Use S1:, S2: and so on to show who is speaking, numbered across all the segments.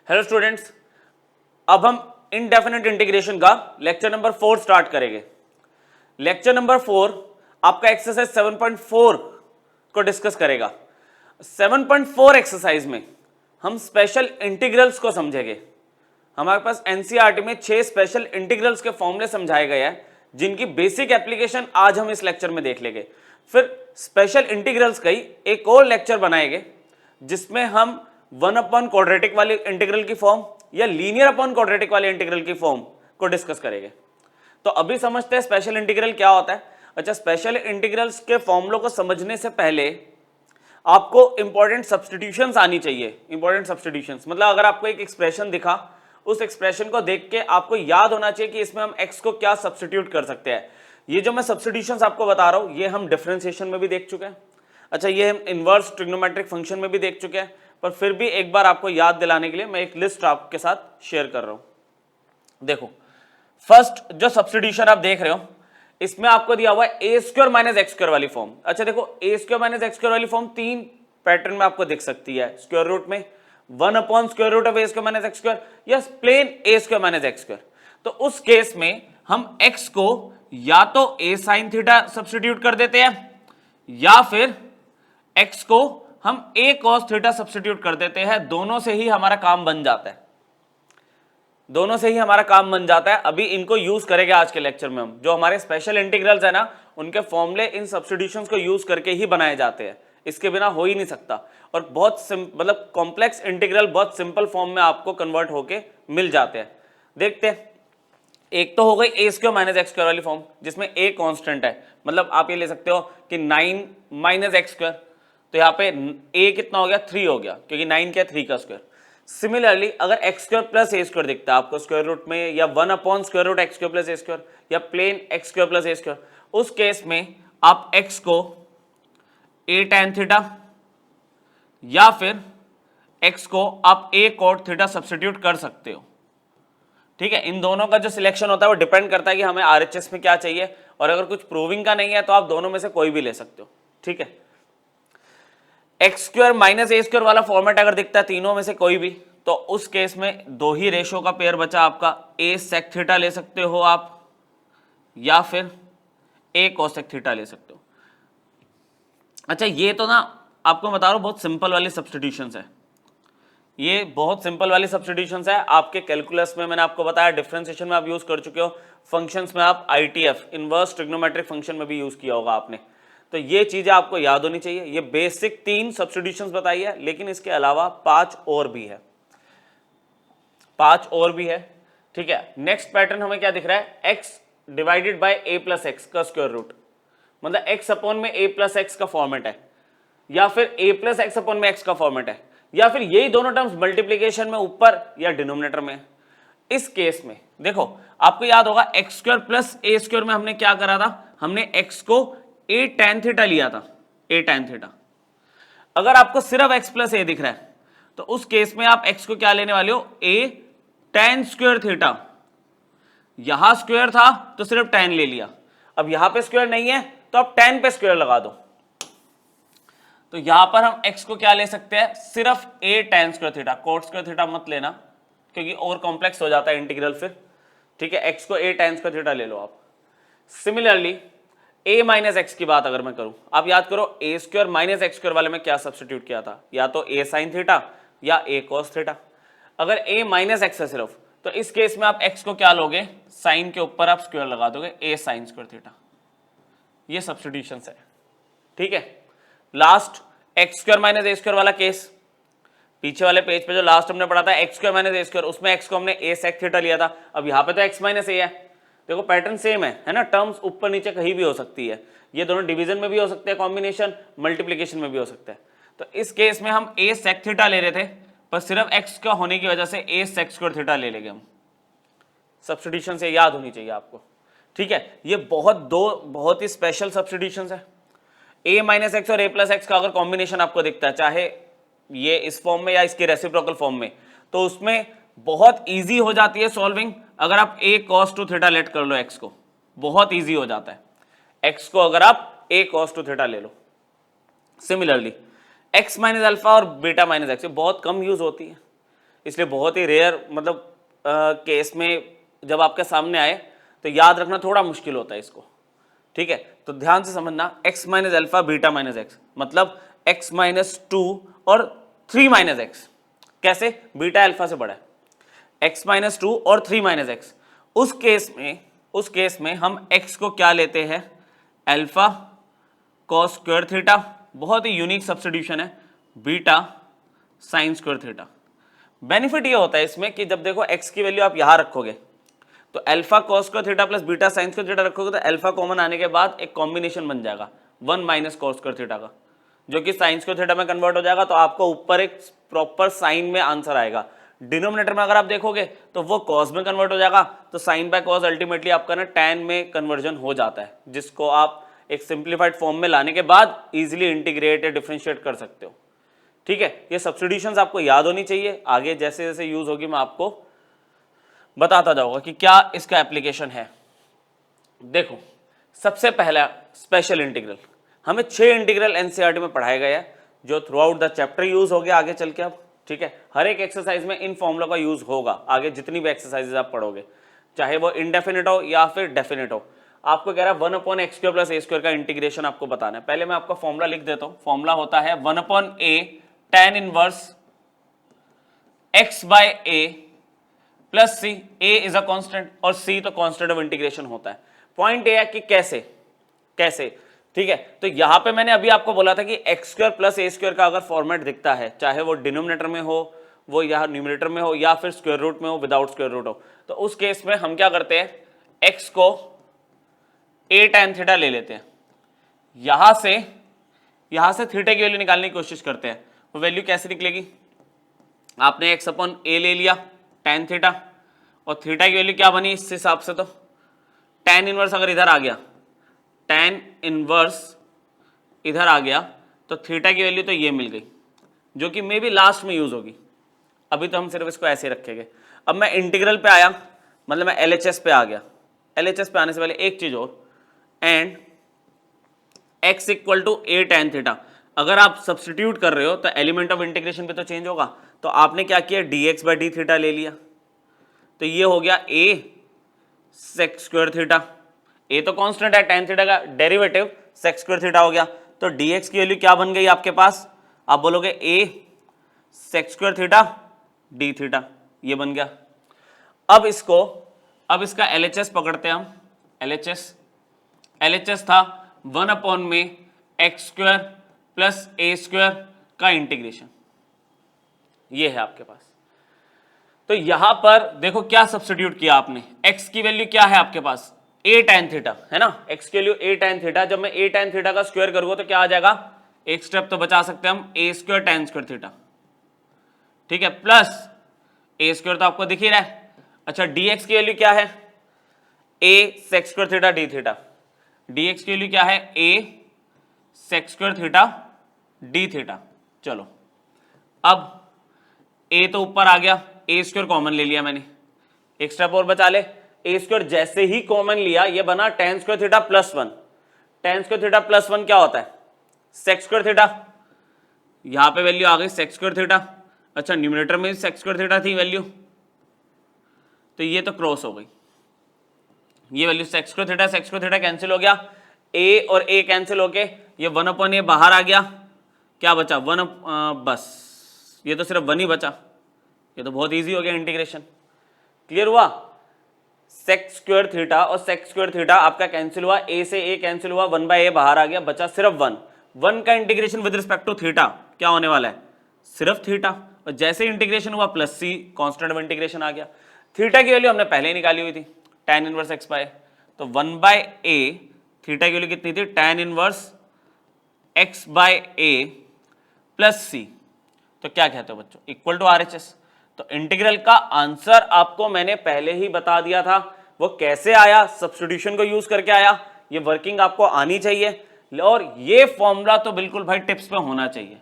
S1: Hello students, अब हम indefinite integration का लेक्चर नंबर 4 स्टार्ट करेंगे। लेक्चर नंबर 4 आपका एक्सरसाइज 7.4 को डिस्कस करेगा। 7.4 एक्सरसाइज में हम स्पेशल इंटीग्रल्स को समझेंगे। हमारे पास एनसीईआरटी में 6 स्पेशल इंटीग्रल्स के फॉर्मूले समझाए गए हैं, जिनकी बेसिक एप्लीकेशन आज हम इस लेक्चर में देख लेंगे। फिर स्पेशल इंटीग्रल्स का ही एक और लेक्चर बनाएंगे, जिसमें हम 1 अपॉन क्वाड्रेटिक वाली इंटीग्रल की फॉर्म या लीनियर अपॉन क्वाड्रेटिक वाली इंटीग्रल की फॉर्म को डिस्कस करेंगे। तो अभी समझते हैं स्पेशल इंटीग्रल क्या होता है। अच्छा, स्पेशल इंटीग्रल्स के फॉर्मूलों को समझने से पहले आपको इंपॉर्टेंट सब्स्टिट्यूशंस आनी चाहिए। इंपॉर्टेंट सब्स्टिट्यूशंस मतलब अगर आपको एक एक्सप्रेशन दिखा, उस एक्सप्रेशन को देख के आपको याद होना चाहिए कि इसमें हम x को क्या सब्स्टिट्यूट कर सकते हैं। ये जो मैं सब्स्टिट्यूशंस आपको बता रहा हूं, ये हम डिफरेंशिएशन में भी देख चुके हैं। अच्छा, ये हम इनवर्स ट्रिग्नोमेट्रिक फंक्शन में भी देख चुके हैं, पर फिर भी एक बार आपको याद दिलाने के लिए मैं एक लिस्ट आपके साथ शेयर कर रहा हूं। देखो, फर्स्ट जो सब्स्टिट्यूशन आप देख रहे हो, इसमें आपको दिया हुआ है a square minus x square वाली फॉर्म। अच्छा देखो, a square minus x square वाली फॉर्म 3 पैटर्न में आपको दिख सकती है। स्क्वायर रूट में 1 upon square root of a square minus x square या plain a square minus x square. तो उस केस में हम x को या तो a साइन थीटा सब्स्टिट्यूट कर देते हैं, या फिर x को हम a cos थीटा सब्स्टिट्यूट कर देते हैं। दोनों से ही हमारा काम बन जाता है। दोनों से ही हमारा काम बन जाता है। अभी इनको यूज करेंगे आज के लेक्चर में हम। जो हमारे स्पेशल इंटीग्रल्स है ना, उनके फॉर्मूले इन सब्स्टिट्यूशंस को यूज करके ही बनाए जाते हैं। इसके बिना हो ही नहीं सकता। और बहुत मतलब कॉम्प्लेक्स इंटीग्रल बहुत सिंपल फॉर्म में आपको कन्वर्ट होके मिल जाते हैं। देखते हैं, एक तो हो गई ए स्क्वायर माइनस एक्स स्क्वायर वाली फॉर्म, जिसमें ए कांस्टेंट है। मतलब आप ये ले सकते हो कि 9 माइनस एक्स स्क्वायर, तो यहाँ पे ए कितना हो गया, 3 हो गया, क्योंकि 9 क्या 3 का स्क्वायर। सिमिलरली अगर एक्स स्क्वायर प्लस ए स्क्वायर दिखता है आपको स्क्वायर रूट में, या 1 upon square root X square plus ए स्क्वायर, या प्लेन एक्स स्क्वायर प्लस ए स्क्वायर, उस केस में आप एक्स को ए टैन थीटा या फिर एक्स को आप ए कॉट थीटा सब्स्टिट्यूट कर सकते हो। ठीक है, इन दोनों का जो सिलेक्शन होता है वो डिपेंड करता है कि हमें आरएचएस में क्या चाहिए, और अगर कुछ प्रूविंग का नहीं है तो आप दोनों में से कोई भी ले सकते हो। ठीक है, X square minus A square वाला फॉर्मेट अगर दिखता है तीनों में से कोई भी, तो उस केस में दो ही रेशो का पेयर बचा आपका। ए सेक थीटा ले सकते हो आप, या फिर ए कोसेक थीटा ले सकते हो। अच्छा, ये तो ना आपको बता रहा हूं बहुत सिंपल वाली सब्स्टिट्यूशंस है। ये बहुत सिंपल वाली सब्स्टिट्यूशंस है। आपके कैलकुलस में मैंने आपको बताया, डिफरेंशिएशन में आप यूज कर चुके हो, फंक्शंस में आप आईटीएफ इनवर्स ट्रिग्नोमेट्रिक फंक्शन में भी यूज किया होगा आपने। तो ये चीजें आपको याद होनी चाहिए। ये बेसिक 3 सब्स्टिट्यूशंस बताई है, लेकिन इसके अलावा 5 और भी है। 5 और भी है। ठीक है, नेक्स्ट पैटर्न हमें क्या दिख रहा है, x divided by a plus x का स्क्वायर रूट, मतलब एक्स अपॉन में ए प्लस एक्स का फॉर्मेट है, या फिर ए प्लस एक्स अपॉन में एक्स का फॉर्मेट है, या फिर यही दोनों टर्म्स मल्टीप्लीकेशन में ऊपर या डिनोमिनेटर में। इस केस में देखो, आपको याद होगा एक्स स्क्वायर प्लस ए स्क्वायर में हमने क्या करा था, हमने एक्स को ए टैन थीटा लिया था, ए टैन थीटा। अगर आपको सिर्फ एक्स प्लस ए दिख रहा है, तो उस केस में आप एक्स को क्या लेने वाले हो, ए टैन स्क्वायर थीटा। यहां स्क्वायर था तो सिर्फ टैन ले लिया, अब यहां पे स्क्वायर नहीं है तो आप टैन पे स्क्वायर लगा दो। तो यहां पर हम x को क्या ले सकते हैं, सिर्फ a tan square theta, coat square theta मत लेना, क्योंकि और कॉम्प्लेक्स हो जाता है इंटीग्रल फिर। ठीक है, x को a tan स्क्वायर थीटा ले लो आप। सिमिलरली a माइनस एक्स की बात अगर मैं करूं, आप याद करो a square minus x square वाले में क्या सब्स्टिट्यूट किया था, या तो a साइन थीटा या a cos थीटा। अगर a माइनस एक्स है सिर्फ, तो इस केस में आप x को क्या लोगे, साइन के ऊपर आप स्क्वायर लगा दोगे, a साइन स्क्वायर थीटा। ये सब्स्टिट्यूशन है। ठीक है, last x square minus A square वाला केस, पीछे वाले पेज पे जो लास्ट हमने पढ़ा था x square minus A square, उसमें एक्स को हमने ए सेक थीटा लिया था। अब यहाँ पे तो एक्स माइनस ए है। देखो पैटर्न सेम है ना, टर्म्स ऊपर नीचे कहीं भी हो सकती है। ये दोनों डिवीजन में भी हो सकते हैं, कॉम्बिनेशन मल्टीप्लीकेशन में भी हो सकता है। तो इस केस में हम ए सेक थीटा ले रहे थे, पर सिर्फ एक्स का होने की वजह से ए सेक स्क्वायर थीटा ले लेंगे हम। सब्स्टिट्यूशन से याद होनी चाहिए आपको। ठीक है, ये बहुत ही स्पेशल सब्स्टिट्यूशन है। a माइनस एक्स और a प्लस एक्स का अगर कॉम्बिनेशन आपको दिखता है, चाहे ये इस फॉर्म में या इसके रेसिप्रोकल फॉर्म में, तो उसमें बहुत इजी हो जाती है सॉल्विंग। अगर आप a cos two theta let कर लो x को, बहुत इजी हो जाता है। x को अगर आप a cos टू थीटा ले लो। सिमिलरली x माइनस अल्फा और बीटा माइनस एक्स बहुत कम यूज होती है। इसलिए बहुत ही रेयर मतलब केस में जब आपके सामने आए तो याद रखना थोड़ा मुश्किल होता है इसको, ठीक है। तो ध्यान से समझना, x minus alpha beta minus x, मतलब x माइनस 2 और 3 माइनस एक्स। कैसे? बीटा अल्फा से बड़ा है, x माइनस 2 और 3 माइनस एक्स। उस केस में हम x को क्या लेते हैं? अल्फा कॉस स्क्वायर थीटा, बहुत ही यूनिक सब्स्टिट्यूशन है, beta sine square theta. Benefit ये होता है इसमें कि जब देखो x की वैल्यू आप यहां रखोगे तो alpha cos square theta plus beta sine square theta रखोगे तो अल्फा कॉमन आने के बाद एक कॉम्बिनेशन बन जाएगा 1 माइनस कॉस स्क्वायर थीटा का, जो कि साइन स्क्वायर थीटा में कन्वर्ट हो जाएगा। तो आपको ऊपर एक प्रॉपर साइन में आंसर आएगा। डिनोमिनेटर में अगर आप देखोगे तो वो कॉस में कन्वर्ट हो जाएगा, तो साइन बाय कॉस अल्टीमेटली आपका ना टैन में कन्वर्जन हो जाता है, जिसको आप एक सिंप्लीफाइड फॉर्म में लाने के बाद इजीली इंटीग्रेट या डिफरेंशिएट कर सकते हो, ठीक है। ये सब्स्टिट्यूशंस आपको याद होनी चाहिए, आगे जैसे जैसे यूज होगी मैं आपको बताता जाऊंगा कि क्या इसका एप्लीकेशन है। देखो, सबसे पहला स्पेशल इंटीग्रल, हमें 6 इंटीग्रल एनसीईआरटी में पढ़ाए गए हैं जो through out the chapter use हो गया आगे चल के अब, ठीक है। हर एक एक्सरसाइज में इन फॉर्मूला का यूज होगा आगे, जितनी भी एक्सरसाइजेज आप पढ़ोगे, चाहे वो इनडेफिनिट हो या फिर डेफिनिट हो। आपको कह रहा है 1 अपॉन एक्स स्क्वायर प्लस ए स्क्वायर का इंटीग्रेशन आपको बताना है। पहले मैं आपका फॉर्मूला लिख देता हूं। फॉर्मूला होता है 1 upon a tan inverse x by a plus c, a is a constant और सी तो कांस्टेंट ऑफ इंटीग्रेशन होता है। पॉइंट ये है कि कैसे, ठीक है। तो यहां पे मैंने अभी आपको बोला था कि एक्स स्क्वायर प्लस ए स्क्वायर का अगर फॉर्मेट दिखता है, चाहे वो डिनोमिनेटर में हो, वो या न्यूमरेटर में हो, या फिर स्क्वायर रूट में हो, विदाउट स्क्वायर रूट हो, तो उस केस में हम क्या करते हैं, एक्स को ए tan थीटा ले लेते हैं। यहां से थीटा की वैल्यू निकालने की कोशिश करते हैं। वो वैल्यू कैसे निकलेगी? आपने एक्स अपॉन ए ले लिया tan थीटा, और थीटा की वैल्यू क्या बनी इस हिसाब से? तो tan इनवर्स अगर इधर आ गया, tan इनवर्स इधर आ गया, तो थीटा की वैल्यू तो ये मिल गई, जो कि मे बी लास्ट में यूज होगी। अभी तो हम सिर्फ इसको ऐसे रखेंगे। अब मैं इंटीग्रल पे आया, मतलब मैं एलएचएस पे आ गया। एलएचएस पे आने से पहले एक चीज और, and x equal to a tan theta. अगर आप सब्सटीट्यूट कर रहे हो तो एलिमेंट ऑफ इंटीग्रेशन पे तो चेंज होगा। तो आपने क्या किया, dx बाई डी थीटा ले लिया, तो ये हो गया a sec square theta. a तो कांस्टेंट है, tan थीटा का डेरिवेटिव sec स्क्वायर थीटा हो गया। तो dx की वैल्यू क्या बन गई आपके पास? आप बोलोगे a sec square theta d theta, ये बन गया। अब इसका LHS पकड़ते हैं हम। LHS था 1 अपॉन में एक्स स्क्वायर प्लस ए स्क्वायर का इंटीग्रेशन, ये है आपके पास। तो यहां पर देखो क्या सब्स्टिट्यूट किया आपने, x की वैल्यू क्या है आपके पास, a tan थीटा है ना, x की वैल्यू a tan थीटा। जब मैं a tan थीटा का स्क्वायर करूंगा तो क्या आ जाएगा, एक स्टेप तो बचा सकते हैं हम, a square tan square theta, ठीक है, प्लस a स्क्वायर तो आपको दिख ही रहा है। अच्छा, dx की वैल्यू क्या है, a sec square theta d theta. dx की वैल्यू क्या है, a sec square theta d theta. चलो, अब a तो ऊपर आ गया, a स्क्वायर कॉमन ले लिया मैंने, एक स्टेप और बचा ले। a स्क्वायर जैसे ही कॉमन लिया, ये बना tan square theta plus 1। tan square theta plus 1 क्या होता है, sec स्क्वायर थीटा। यहां पे वैल्यू आ गई sec स्क्वायर थीटा। अच्छा, न्यूमरेटर में sec स्क्वायर थीटा थी वैल्यू, तो ये तो क्रॉस हो गई, ये value sec square theta cancel हो गया, a और a कैंसिल होके ये 1 अपॉन ए बाहर आ गया, क्या बचा 1 बस, ये तो सिर्फ 1 ही बचा। ये तो बहुत इजी हो गया इंटीग्रेशन, क्लियर हुआ। sec स्क्वायर थीटा और sec स्क्वायर थीटा आपका कैंसिल हुआ, a से a कैंसिल हुआ, 1 बाय a बाहर आ गया, बचा सिर्फ 1 का integration with respect to theta क्या होने वाला है, सिर्फ थीटा। और जैसे इंटीग्रेशन हुआ plus c, constant of integration आ गया। थीटा की वैल्यू हमने पहले ही निकाली हुई थी, tan इनवर्स x बाय, तो 1 बाय a, थीटा की वैल्यू कितनी थी, tan inverse x by a plus c, तो क्या कहते हो बच्चों, इक्वल टू RHS। तो इंटीग्रल का आंसर आपको मैंने पहले ही बता दिया था, वो कैसे आया, सब्स्टिट्यूशन को यूज करके आया। ये वर्किंग आपको आनी चाहिए, और ये फॉर्मूला तो बिल्कुल भाई टिप्स पे होना चाहिए।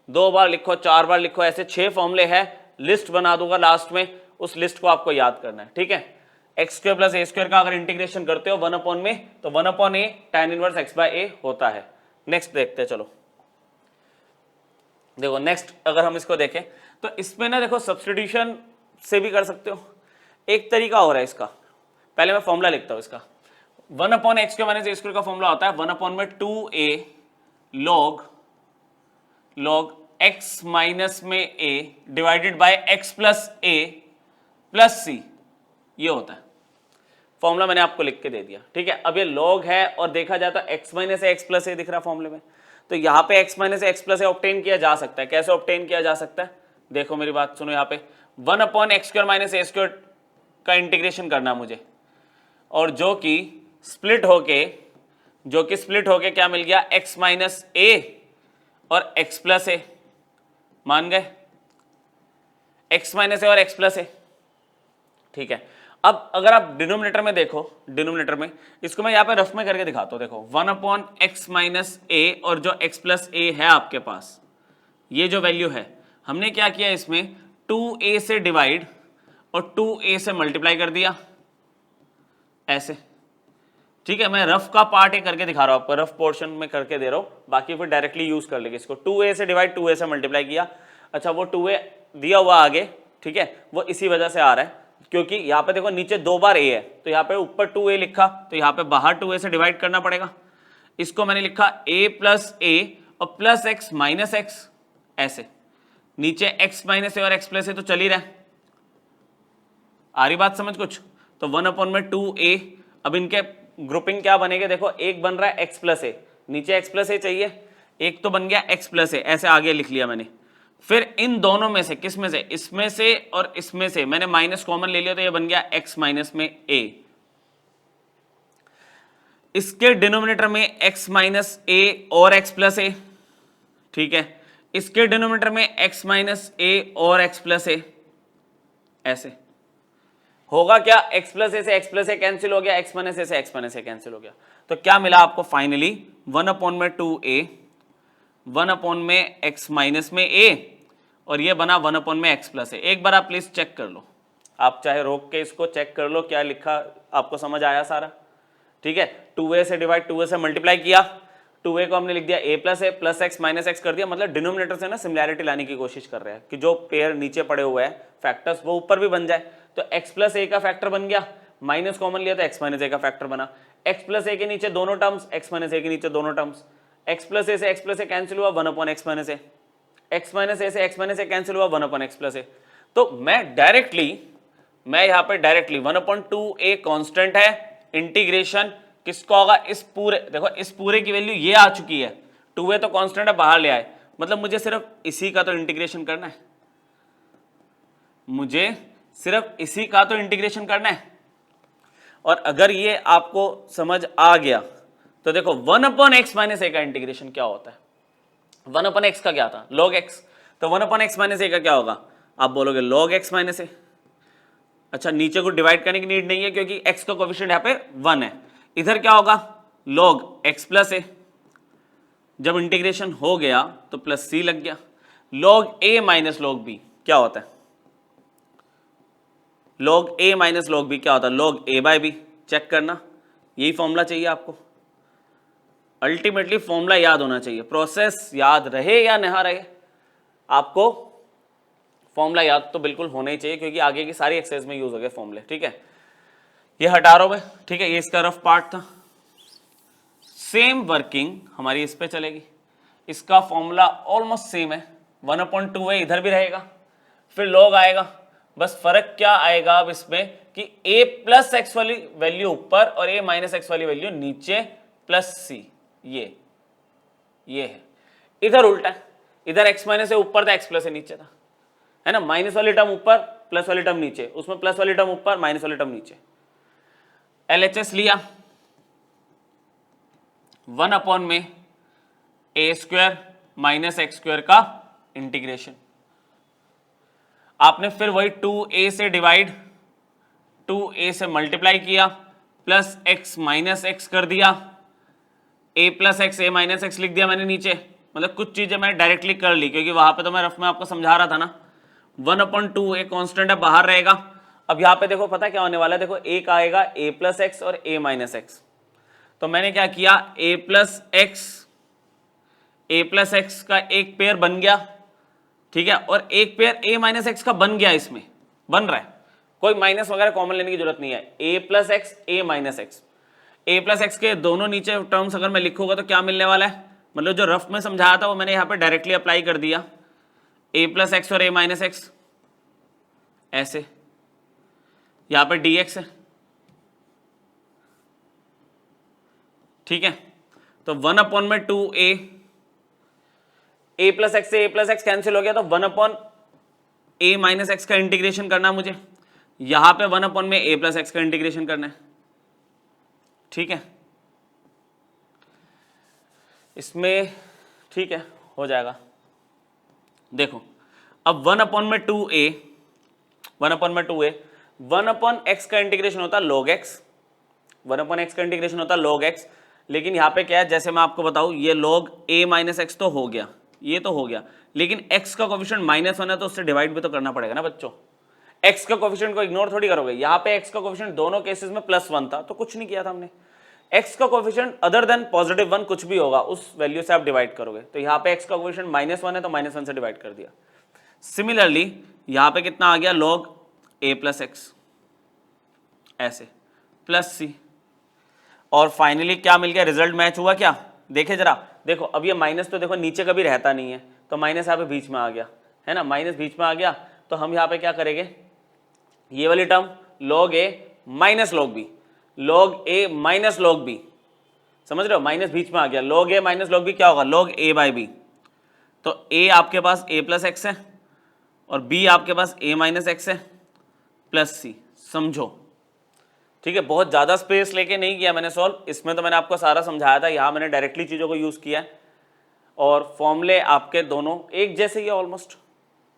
S1: 2 बार लिखो, 4 बार लिखो, ऐसे 6 फॉर्मूले हैं, लिस्ट बना दूंगा लास्ट में, उस लिस्ट को आपको याद करना है, ठीक है। एक्स स्क्वायर प्लस ए स्क्वायर का अगर इंटीग्रेशन करते हो 1 अपॉन में, तो 1 upon a tan inverse x by a होता है। नेक्स्ट देखते हैं, चलो देखो नेक्स्ट अगर हम इसको देखें तो इसमें ना देखो सब्स्टिट्यूशन से भी कर सकते हो, एक तरीका हो रहा है इसका। पहले मैं फॉर्मूला लिखता हूं इसका। 1/x² - a² का फॉर्मूला होता है 1/2a log x माइनस में a divided by x plus a plus c, ये होता है फॉर्मूला, मैंने आपको लिख के दे दिया। ठीक है, अब ये log है और देखा जाए तो x minus x plus a दिख रहा है फॉर्मूले में, तो यहाँ पे x minus x plus a obtain किया जा सकता है। कैसे ऑब्टेन किया जा सकता है, देखो मेरी बात सुनो, यहाँ पे 1/x² - a² का इंटीग्रेशन करना मुझे, और जो कि स्प्लिट होके क्या मिल गया, x माइनस a और x प्लस a, मान गए, x माइनस a और x प्लस a। ठीक है, अब अगर आप डिनोमिनेटर में देखो, डिनोमिनेटर में इसको मैं यहाँ पे रफ में करके दिखाता हूँ। देखो 1/x माइनस a और जो x प्लस a है आपके पास, ये जो वैल्यू है, हमने क्या किया इसमें 2a से डिवाइड और 2a से मल्टीप्लाई कर दिया ऐसे। ठीक है, मैं रफ का पार्ट ही करके दिखा रहा हूं आपको, रफ पोर्शन में करके दे रहा हूं, बाकी फिर डायरेक्टली यूज कर लेंगे इसको। 2a से डिवाइड 2a से मल्टीप्लाई किया, अच्छा वो 2a दिया हुआ आगे, ठीक है, वो इसी वजह से आ रहा है क्योंकि यहाँ पे देखो नीचे 2 बार a है, तो यहाँ पे ऊपर 2a लिखा, तो यहाँ पे बाहर 2a से डिवाइड करना पड़ेगा। इसको मैंने लिखा a प्लस a और प्लस x माइनस x, ऐसे नीचे x माइनस a और x प्लस a तो चल ही रहा है। आ रही बात समझ कुछ, तो 1/2a, अब इनके ग्रुपिंग क्या बनेगा, देखो एक बन रहा है x प्लस a, नीचे x प्लस a चाहिए, एक तो बन गया x प्लस a, ऐसे आगे लिख लिया मैंने। फिर इन दोनों में से किस में से, इसमें से और इसमें से मैंने माइनस कॉमन ले लिया, तो ये बन गया x माइनस में a। इसके डिनोमिनेटर में x माइनस a और x प्लस a, ठीक है, इसके डिनोमिनेटर में x माइनस a और x प्लस a, ऐसे होगा क्या, x प्लस a से x प्लस a कैंसिल हो गया, x माइनस a से x माइनस a कैंसिल हो गया, तो क्या मिला आपको फाइनली 1/2a 1/x माइनस में a, और ये बना 1/x प्लस a। एक बार आप प्लीज चेक कर लो, आप चाहे रोक के इसको चेक कर लो क्या लिखा, आपको समझ आया सारा। ठीक है, 2a से डिवाइड 2a से मल्टीप्लाई किया, 2a को हमने लिख दिया a plus x minus x कर दिया, मतलब डिनोमिनेटर से ना सिमिलैरिटी लाने की कोशिश कर रहे हैं कि जो पेयर नीचे पड़े हुए हैं फैक्टर्स वो ऊपर भी बन जाए। तो x प्लस a का फैक्टर बन गया, माइनस कॉमन लिया तो x माइनस a का फैक्टर बना, x प्लस a के नीचे दोनों टर्म्स, x माइनस a के नीचे दोनों टर्म्स, x प्लस a से x प्लस a कैंसिल हुआ 1/x minus a, x minus a से x माइनस a कैंसिल हुआ 1/x प्लस a। तो मैं यहाँ पे डायरेक्टली 1/2a कांस्टेंट है, इंटीग्रेशन किसका होगा, इस पूरे, देखो इस पूरे की वैल्यू ये आ चुकी है, 2a तो कांस्टेंट है बाहर ले आए, मतलब मुझे सिर्फ इसी का तो इंटीग्रेशन करना है, मुझे सिर्फ इसी का तो इंटीग्रेशन करना है। और अगर ये आपको समझ आ गया तो देखो 1/x माइनस a का इंटीग्रेशन क्या होता है, 1/x का क्या था, log x, तो 1/x माइनस a का क्या होगा, आप बोलोगे log x माइनस a। अच्छा, नीचे को डिवाइड करने की नीड नहीं है क्योंकि x का कोएफिशिएंट यहाँ पे 1 है, इधर क्या होगा log x प्लस a, जब इंटीग्रेशन हो गया तो प्लस c लग गया, log a minus log b क्या होता है, log a minus log b क्या होता है, log a by b, check करना, यही फॉर्मूला चाहिए आपको। अल्टीमेटली फॉर्मूला याद होना चाहिए, प्रोसेस याद रहे या ना रहे, आपको फॉर्मूला याद तो बिल्कुल होना ही चाहिए क्योंकि आगे की सारी एक्सरसाइज में यूज हो गए फॉर्मूले। ठीक है, ये हटा रहा हूं मैं, ठीक है, ये इसका रफ पार्ट था। सेम वर्किंग हमारी इस पे चलेगी, इसका फॉर्मूला ऑलमोस्ट सेम है, 1/2a इधर भी रहेगा, फिर log आएगा, बस फर्क क्या आएगा अब इसमें कि a प्लस एक्स वाली वैल्यू ऊपर और a माइनस एक्स वाली वैल्यू नीचे प्लस c, ये है। इधर उल्टा है, इधर x माइनस a ऊपर था, x प्लस a नीचे था, है ना, माइनस वाली टर्म ऊपर प्लस वाली टर्म नीचे, उसमें प्लस वाली टर्म ऊपर माइनस वाली टर्म नीचे। LHS लिया 1/में a² माइनस x² का इंटीग्रेशन, आपने फिर वही 2a से डिवाइड 2a से मल्टीप्लाई किया प्लस x माइनस x कर दिया, a plus x a minus x लिख दिया मैंने नीचे, मतलब कुछ चीजें मैंने डायरेक्टली कर ली क्योंकि वहां पे तो मैं रफ में आपको समझा रहा था ना। 1/2a कांस्टेंट है बाहर रहेगा, अब यहाँ पे देखो पता क्या होने वाला है, देखो एक आएगा a प्लस एक्स और a माइनस एक्स, तो मैंने क्या किया a प्लस एक्स का एक पेयर बन गया, ठीक है, और एक पेयर a माइनस एक्स का बन गया, इसमें बन रहा है, कोई माइनस वगैरह कॉमन लेने की जरूरत नहीं है, a plus x A minus x, a plus x के दोनों नीचे टर्म्स अगर मैं लिखूंगा तो क्या मिलने वाला है, मतलब जो रफ में समझाया था वो मैंने यहाँ पे डायरेक्टली अप्लाई कर दिया, a प्लस एक्स और a माइनस एक्स, ऐसे यहाँ पे dx है, ठीक है, तो 1 अपॉन में 2a, a प्लस एक्स से a प्लस एक्स कैंसिल हो गया, तो 1 अपॉन a माइनस एक्स का इंटीग्रेशन करना है मुझे, यहां पे 1 अपॉन में a प्लस एक्स का इंटीग्रेशन करना है, ठीक है, इसमें ठीक है हो जाएगा। देखो अब 1 अपॉन में 2a, 1 अपॉन में 2a, 1 अपॉन एक्स का इंटीग्रेशन होता है log x, 1 अपॉन एक्स का इंटीग्रेशन होता है log x, लेकिन यहाँ पे क्या है, जैसे मैं आपको बताऊं, ये log a माइनस एक्स तो हो गया, ये तो हो गया, लेकिन x का कोफिशिएंट -1 है तो उससे डिवाइड भी तो करना पड़ेगा ना बच्चों, x का कोफिशिएंट को इग्नोर थोड़ी करोगे, यहाँ पे x का कोफिशिएंट दोनों केसेस में +1 था तो कुछ नहीं किया था हमने, x का कोफिशिएंट अदर देन +1 कुछ भी होगा उस वैल्यू से आप डिवाइड करोगे, तो यहाँ पे x का कोफिशिएंट -1 है तो -1 से डिवाइड कर दिया। सिमिलरली यहाँ पे कितना आ गया, log a प्लस एक्स, ऐसे प्लस c, और फाइनली क्या मिल गया, रिजल्ट मैच हुआ क्या, देखे जरा, देखो अब ये माइनस तो देखो नीचे कभी रहता नहीं है, तो माइनस यहाँ पे बीच में आ गया है ना, माइनस बीच में आ गया, तो हम यहाँ पे क्या करेंगे, ये वाली term log a minus log b, log a minus log b, समझ रहे हो, माइनस बीच में आ गया, log a minus log b क्या होगा, log a बाई b, तो a आपके पास a प्लस एक्स है और b आपके पास a माइनस एक्स है प्लस c, समझो, ठीक है, बहुत ज़्यादा स्पेस लेके नहीं किया मैंने सॉल्व, इसमें तो मैंने आपको सारा समझाया था, यहाँ मैंने डायरेक्टली चीज़ों को यूज़ किया है, और फॉर्मूले आपके दोनों एक जैसे ही है almost,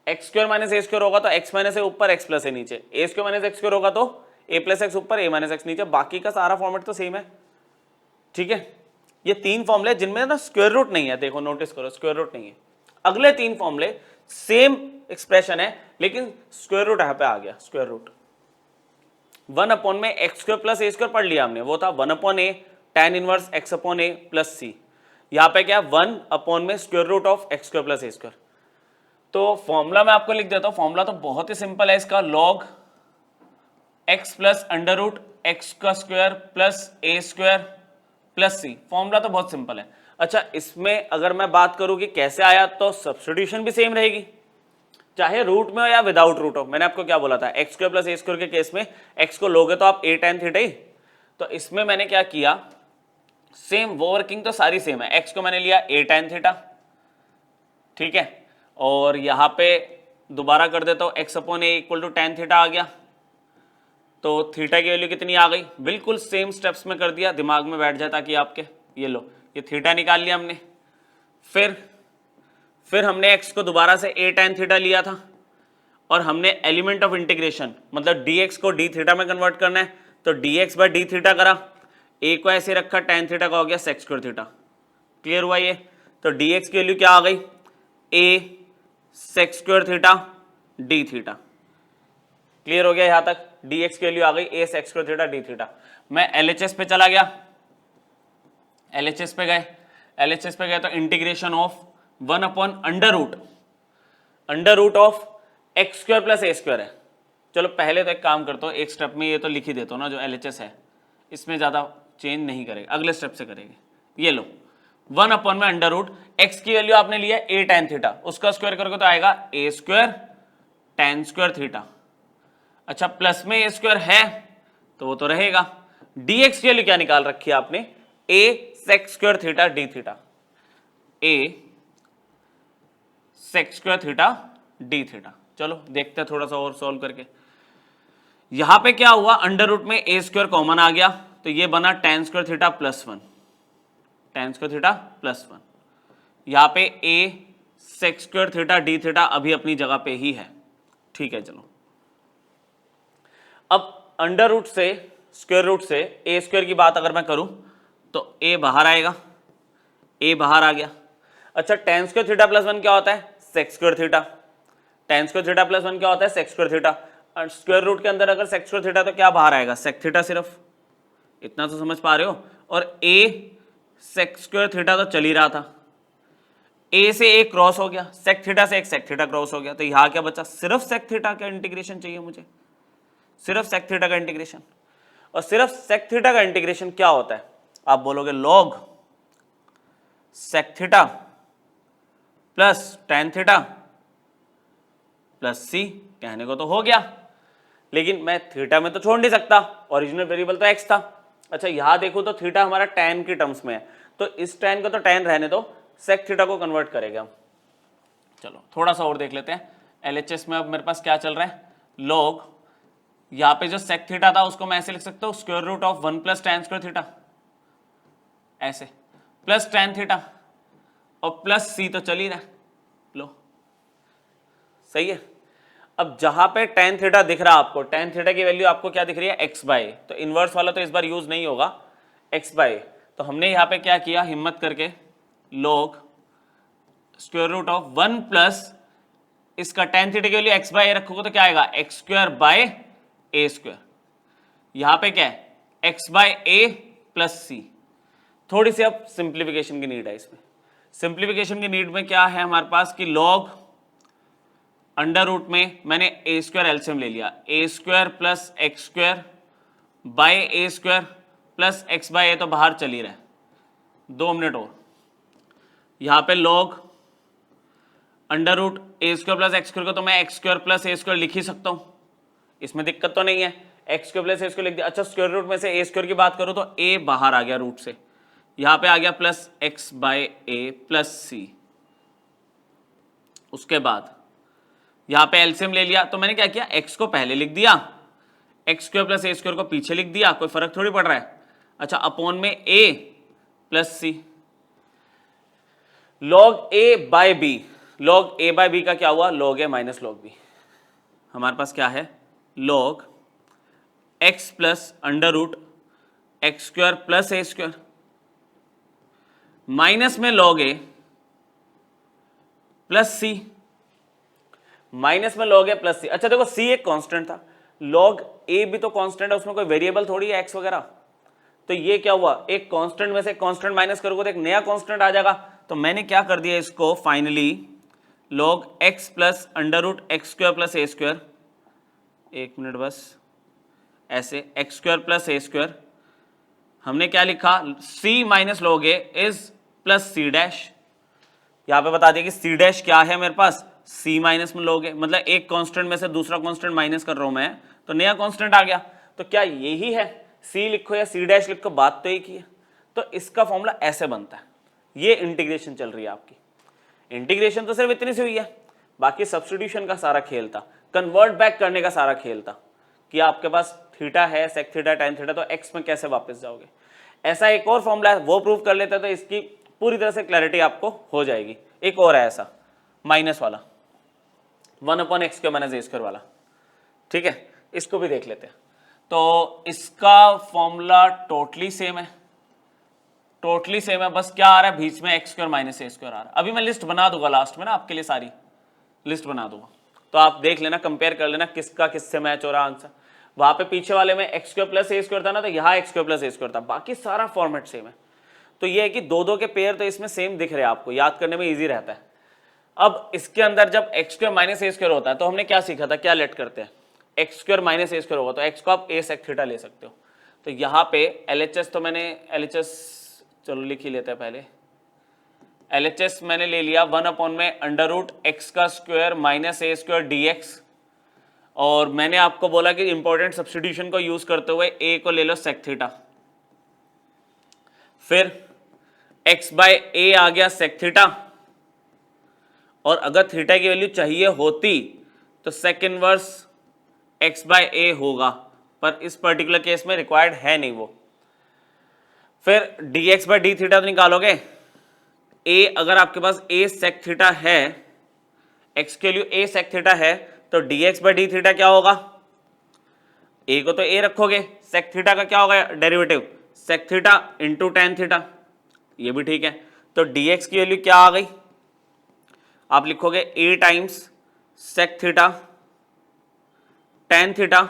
S1: x square minus A square होगा तो एक्स माइनस ए ऊपर, एक्स प्लस ए नीचे, ए स्क्वायर माइनस एक्स स्क्वायर होगा तो ए प्लस एक्स ऊपर, ए माइनस एक्स नीचे, बाकी का सारा फॉर्मेट तो सेम है, ठीक है, ये 3 फॉर्मूले जिनमें ना स्क्वायर रूट नहीं है, देखो नोटिस करो स्क्वायर रूट नहीं है, अगले 3 फॉर्मूले सेम एक्सप्रेशन है लेकिन स्क्वायर रूट यहाँ पे आ गया, स्क्वायर रूट 1 अपॉन में एक्स स्क्वायर प्लस ए स्क्वायर पढ़ लिया हमने, वो था 1 upon a tan inverse x upon a plus c, यहाँ पे क्या 1 अपॉन में square root of x square plus A square, तो फॉर्मूला मैं आपको लिख देता हूँ, फॉर्मूला तो बहुत ही सिंपल है इसका, log x plus under root x का स्क्वायर प्लस ए स्क्वायर प्लस सी, फॉर्मूला तो बहुत सिंपल है। अच्छा इसमें अगर मैं बात करूं कि कैसे आया, तो सब्स्टिट्यूशन भी सेम रहेगी, चाहे रूट में हो या विदाउट रूट हो, मैंने आपको क्या बोला था, एक्स स्क्वायर प्लस ए स्क्वायर के केस में एक्स को लोगे तो आप a tan थीटा ही, तो इसमें मैंने क्या किया, सेम वो वर्किंग तो सारी सेम है, एक्स को मैंने लिया a tan थीटा, ठीक है, और यहाँ पे दोबारा कर देता हूँ X upon A equal to tan theta आ गया, तो थीटा की वैल्यू कितनी आ गई, बिल्कुल सेम स्टेप्स में कर दिया, दिमाग में बैठ जाए ताकि आपके, ये लो ये थीटा निकाल लिया हमने, फिर हमने x को दोबारा से a tan थीटा लिया था, और हमने एलिमेंट ऑफ इंटीग्रेशन मतलब dx को d थीटा में कन्वर्ट करना है, तो dx बाय d थीटा करा, a को ऐसे रखा, tan थीटा का हो गया sec स्क्वायर थीटा, क्लियर हुआ ये, तो dx की वैल्यू क्या आ गई, a sec square theta d theta, clear हो गया यहाँ तक, dx की वैल्यू आ गई a sec square theta d theta. मैं LHS पे चला गया, LHS पे गए तो integration of 1 upon under root of x square plus A square है, चलो पहले तो एक काम करता हूँ, एक स्टेप में ये तो लिख ही देता हूँ ना, जो LHS है इसमें ज़्यादा चेंज नहीं करेगा, अगले स्टेप से करेंगे, ये लो 1 अपॉन में अंडर रूट एक्स की वैल्यू आपने लिया a tan थीटा, उसका स्क्वायर करोगे तो आएगा a square tan square theta, अच्छा प्लस में a स्क्वायर है तो वो तो रहेगा, dx की वैल्यू क्या निकाल रखी है आपने, a sec square theta d theta, a sec square theta d theta, चलो देखते हैं थोड़ा सा और सॉल्व करके, यहां पे क्या हुआ, अंडर रूट में a स्क्वायर कॉमन आ गया तो ये बना tan square theta +1, tan square theta +1, यहाँ पे a sec square theta d theta अभी अपनी जगह पे ही है, ठीक है, चलो अब अंडर रूट से स्क्वायर रूट से a स्क्वायर की बात अगर मैं करूं तो a बाहर आएगा, a बाहर आ गया, अच्छा tan स्क्वायर थीटा +1 क्या होता है, sec square theta, tan square theta +1 क्या होता है, sec स्क्वायर थीटा, और स्क्वायर रूट के अंदर अगर sec स्क्वायर थीटा तो क्या बाहर आएगा, sec थीटा, सिर्फ इतना तो समझ पा रहे हो, और a sec स्क्वायर थीटा तो चल ही रहा था, ए से ए क्रॉस हो गया, सेक थीटा से एक सेक थीटा क्रॉस हो गया, तो यहां क्या बचा, सिर्फ सेक थीटा का इंटीग्रेशन चाहिए मुझे, सिर्फ सेक थीटा का इंटीग्रेशन। और सिर्फ सेक थीटा का इंटीग्रेशन क्या होता है, आप बोलोगे log sec theta plus tan theta plus C, कहने को तो हो गया, लेकिन मैं थीटा में तो छोड़ नहीं सकता, ओरिजिनल वेरिएबल तो एक्स था। अच्छा यहां देखो तो थीटा हमारा टेन की टर्म्स में है, तो इस टेन को तो टेन रहने दो, सेक थीटा को कन्वर्ट करेगा हम। चलो थोड़ा सा और देख लेते हैं। एलएचएस में अब मेरे पास क्या चल रहा है, लॉग, यहाँ पे जो सेक थीटा था उसको मैं ऐसे लिख सकता हूँ square root of 1 plus tan square theta, ऐसे प्लस टेन थीटा और प्लस सी तो चल ही रहा है, लो सही है। अब जहां पे टेन थीटा दिख रहा है आपको, टेन थीटा की वैल्यू आपको क्या दिख रही है, एक्स बाय, तो इनवर्स वाला तो इस बार यूज नहीं होगा, एक्स बाय, तो हमने यहाँ पे क्या किया, हिम्मत करके log square root of 1 plus इसका टेन थीटा की वैल्यू एक्स बाय रखोगे तो क्या आएगा, x square by A square, यहां पे क्या है x by a plus c. थोड़ी सी अब सिंप्लीफिकेशन की नीड है इसमें। सिंप्लीफिकेशन की नीड में क्या है हमारे पास कि लॉग अंडर रूट में मैंने ए स्क्वायर एलसीएम ले लिया, A square plus X square by A square plus X by A तो बाहर चल ही रहा है, 2 मिनट और, यहां पे log under root A square plus X square को तो मैं एक्स स्क्वायर प्लस ए स्क्वायर लिख ही सकता हूं, इसमें दिक्कत तो नहीं है, एक्स स्क्वायर प्लस ए स्क्वायर लिख दिया। अच्छा स्क्वायर रूट में से ए स्क्वायर की बात करूं तो ए बाहर आ गया रूट से, यहां पे आ गया plus X by a plus सी। उसके बाद यहां पे एलसीएम ले लिया, तो मैंने क्या किया, एक्स को पहले लिख दिया, एक्स स्क्वायर प्लस ए स्क्वायर को पीछे लिख दिया, कोई फर्क थोड़ी पड़ रहा है। अच्छा अपॉन में A plus C, log A by B, log A by B का क्या हुआ, log A minus log B. हमारे पास क्या है, log X plus under root X square plus ए स्क्वायर माइनस में log A plus C, minus में log A plus C. अच्छा देखो सी एक कांस्टेंट था, लॉग ए भी तो कांस्टेंट है, उसमें कोई वेरिएबल थोड़ी है एक्स वगैरह, तो ये क्या हुआ, एक कांस्टेंट में से कांस्टेंट माइनस करोगे तो एक नया कांस्टेंट आ जाएगा। तो मैंने क्या कर दिया इसको finally log X plus under root X square plus ए स्क्वायर, एक मिनट बस, ऐसे एक्स स्क्वायर प्लस ए स्क्वायर, हमने क्या लिखा, C minus log A is plus C dash, यहां पे बता दिया कि सी डैश क्या है मेरे पास, सी माइनस में लॉग ए, मतलब एक कांस्टेंट में से दूसरा कांस्टेंट माइनस कर रहा हूं मैं, तो नया कांस्टेंट आ गया। तो क्या यही है, सी लिखो या सी डैश लिखो, बात तो एक ही है। तो इसका फॉर्मूला ऐसे बनता है, ये इंटीग्रेशन चल रही है आपकी। इंटीग्रेशन तो सिर्फ इतनी सी हुई है, बाकी सब्स्टिट्यूशन का सारा खेल था, कन्वर्ट बैक करने का सारा खेल था कि आपके पास थीटा है, सेक थीटा, टेन थीटा, तो एक्स में कैसे वापस जाओगे। ऐसा एक और फॉर्मूला है, वो प्रूव कर लेते हैं तो इसकी पूरी तरह से क्लैरिटी आपको हो जाएगी। एक और है ऐसा माइनस वाला, 1/x square minus A square वाला, ठीक है, इसको भी देख लेते हैं। तो इसका फॉर्मूला टोटली सेम है, टोटली सेम है, बस क्या आ रहा है बीच में x square minus A square आ रहा है। अभी मैं लिस्ट बना दूंगा लास्ट में ना, आपके लिए सारी लिस्ट बना दूंगा, तो आप देख लेना, कंपेयर कर लेना किसका किससे मैच हो रहा आंसर। वहां पे पीछे वाले में एक्स स्क्वायर प्लस ए स्क्वायर था ना, तो यहाँ एक्स स्क्वायर प्लस ए स्क्वायर था, बाकी सारा फॉर्मेट सेम है। तो ये है कि दो दो के पेयर तो इसमें सेम दिख रहे हैं, आपको याद करने में ईजी रहता है। अब इसके अंदर जब x square minus A square होता है तो हमने क्या सीखा था, क्या लेट करते हैं, x square minus A square होगा तो एक्स को आप ए सेक थीटा ले सकते हो। तो यहाँ पे एलएचएस, तो मैंने एलएचएस चलो लिख ही लेते हैं पहले, एलएचएस मैंने ले लिया 1 में अंडर रूट एक्स का square minus A square dx, और मैंने आपको बोला कि इंपॉर्टेंट सब्स्टिट्यूशन को यूज करते हुए ए को ले लो सेक थीटा, फिर एक्स बाय ए आ गया सेक थीटा, और अगर थीटा की वैल्यू चाहिए होती तो सेक इनवर्स एक्स बाय ए होगा, पर इस पर्टिकुलर केस में रिक्वायर्ड है नहीं वो। फिर d x by d theta तो निकालोगे, ए अगर आपके पास ए सेक थीटा है, एक्स के लिए ए सेक थीटा है, तो d x by d theta क्या होगा, ए को तो ए रखोगे, सेक थीटा का क्या होगा derivative, sec theta into tan theta, ये भी ठीक है। तो डी एक्स की वैल्यू क्या आ गई, आप लिखोगे A times sec theta tan theta